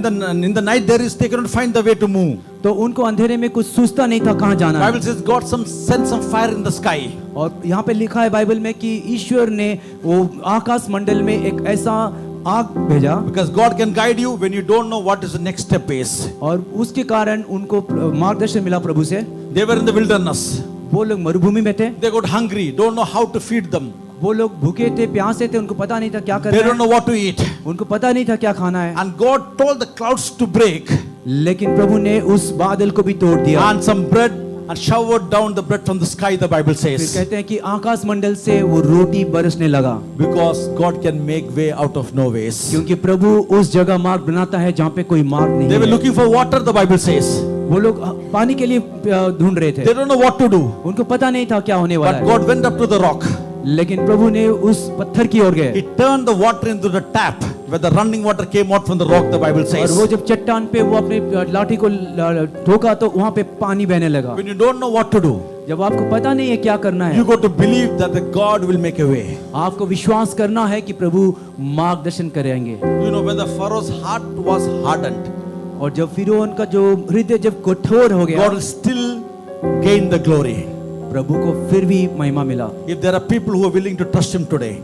in the night they couldn't find the way to move. तो उनको अंधेरे में कुछ सूझता नहीं था कहाँ जाना Bible है। says God sent some fire in the sky. और यहाँ पे लिखा है बाइबल में कि ईश्वर ने वो आकाश मंडल में एक ऐसा आग भेजा Because God can guide you when you don't know what is the next step is. और उसके कारण उनको मार्गदर्शन मिला प्रभु से। They were in the wilderness. वो लोग मरुभूमि में थे, They got hungry, don't know how to feed them. वो लोग भूखे थे, प्यासे थे, उनको पता नहीं था क्या They करना don't know है, what to eat. उनको पता नहीं था क्या खाना है। And God told the clouds to break लेकिन प्रभु ने उस बादल को भी तोड़ दिया। and some bread and showered down the bread from the sky, the Bible फिर says. कहते हैं कि आकाश मंडल से वो रोटी बरसने लगा Because God can make way out of no ways. क्योंकि प्रभु उस जगह मार्ग बनाता है जहाँ पे कोई मार्ग They नहीं were है। looking for water, the Bible says. वो लोग पानी के लिए ढूंढ रहे थे, They don't know what to do. उनको पता नहीं था क्या होने वाला But है। God went up to the rock. लेकिन प्रभु ने उस पत्थर की ओर गए He turned the water into the tap. Where the running water came out from the rock, the Bible और says. वो जब चट्टान पे वो अपने लाठी को ठोका तो वहां पे पानी बहने लगा। When you don't know what to do, जब आपको पता नहीं है क्या करना है, you got to believe that the God will make a way. आपको विश्वास करना है कि प्रभु मार्गदर्शन करेंगे। You know, when the Pharaoh's heart was hardened, और जब फिरौन का जो हृदय जब कठोर हो गया, God will still gain the glory. प्रभु को फिर भी महिमा मिला। If there are people who are willing to trust Him today,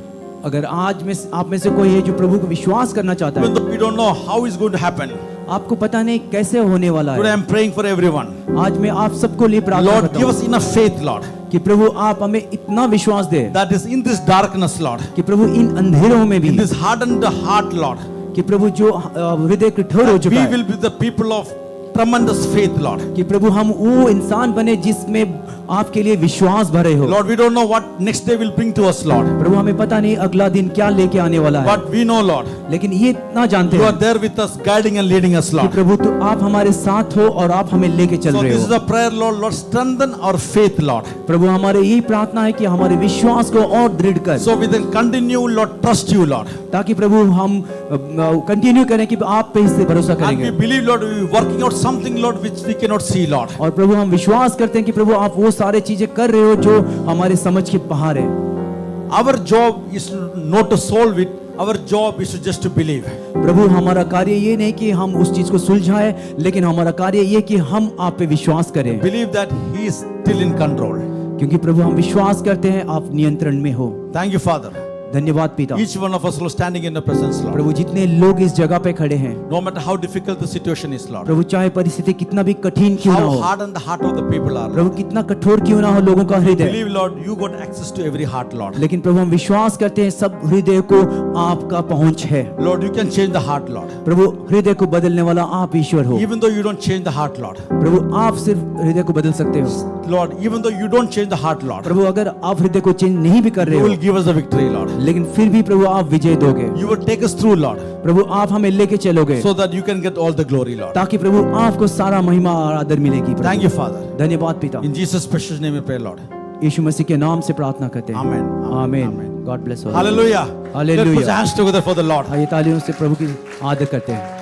अगर आज में आप में से कोई है जो प्रभु को विश्वास करना चाहता even है, though we don't know how it's going to happen, आपको पता नहीं कैसे होने वाला today है, I'm praying for everyone. आज मैं आप सबको लिए प्रार्थना Lord, करता give हूँ us enough faith, Lord, कि प्रभु आप हमें इतना विश्वास दे that is in this darkness, Lord, कि प्रभु इन अंधेरों में भी, in this hardened heart, Lord, कि प्रभु जो हृदय कठोर हो that चुका we है, will be the people of tremendous faith, Lord. कि प्रभु हम वो इंसान बने जिसमें आपके लिए विश्वास भरे हो। Lord, we don't know what next day will bring to us, Lord, प्रभु हमें पता नहीं अगला दिन क्या लेके आने वाला है, but we know, Lord, लेकिन ये इतना जानते you are हैं there with us, guiding and leading us, कि Lord. प्रभु तो आप हमारे साथ हो और आप हमें लेके चल So रहे this is हो। the prayer, Lord. Lord, strengthen our faith, Lord, प्रभु हमारे यही प्रार्थना है कि हमारे विश्वास को और दृढ़ कर, so we can continue, Lord, trust you, Lord, ताकि प्रभु हम कंटिन्यू करें कि आप पे इससे भरोसा and we करेंगे। believe, Lord, we are working out something, Lord, which we cannot see, Lord. और प्रभु हम विश्वास करते हैं कि प्रभु आप वो सारे चीजें कर रहे हो जो हमारे समझ के बाहर है। Our job is not to solve it. Our job is to just to believe. प्रभु हमारा कार्य ये नहीं कि हम उस चीज को सुलझाए, लेकिन हमारा कार्य ये कि हम आप पे विश्वास करें, Believe that He is still in control. क्योंकि प्रभु हम विश्वास करते हैं आप नियंत्रण में हो। Thank you, Father. धन्यवाद पिता। Each one of us, Lord, standing in the presence, Lord. प्रभु जितने लोग इस जगह पे खड़े हैं, No matter how difficult the situation is, Lord. प्रभु चाहे परिस्थिति कितना भी कठिन क्यों ना How हो, hardened the heart of the people are, Lord. प्रभु कितना कठोर क्यों ना हो लोगों का हृदय, Believe, Lord, you got access to every heart, Lord. लेकिन प्रभु हम विश्वास करते हैं सब हृदय को आपका पहुंच है। Lord, you can change the heart, Lord. प्रभु हृदय को बदलने वाला आप ईश्वर हो। Even though you don't change the heart, Lord. प्रभु आप सिर्फ हृदय को बदल सकते हो। Lord, even though you don't change the heart, Lord, प्रभु अगर आप हृदय को चेंज नहीं भी कर you रहे will हो, give us the victory, Lord. लेकिन फिर भी प्रभु आप विजय दोगे। You will take us through, Lord, प्रभु आप हमें लेके चलोगे so that you can get all the glory, Lord. ताकि प्रभु आपको सारा महिमा और आदर मिलेगी। प्रभु। Thank you, Father. धन्यवाद पिता। In Jesus' precious name we pray, Lord. यीशु मसीह के नाम से प्रार्थना करते हैं। Amen. आमीन। Amen. God bless. Hallelujah. Hallelujah. Let's put our hands together for the Lord. आइए तालियों से प्रभु की आदर करते हैं।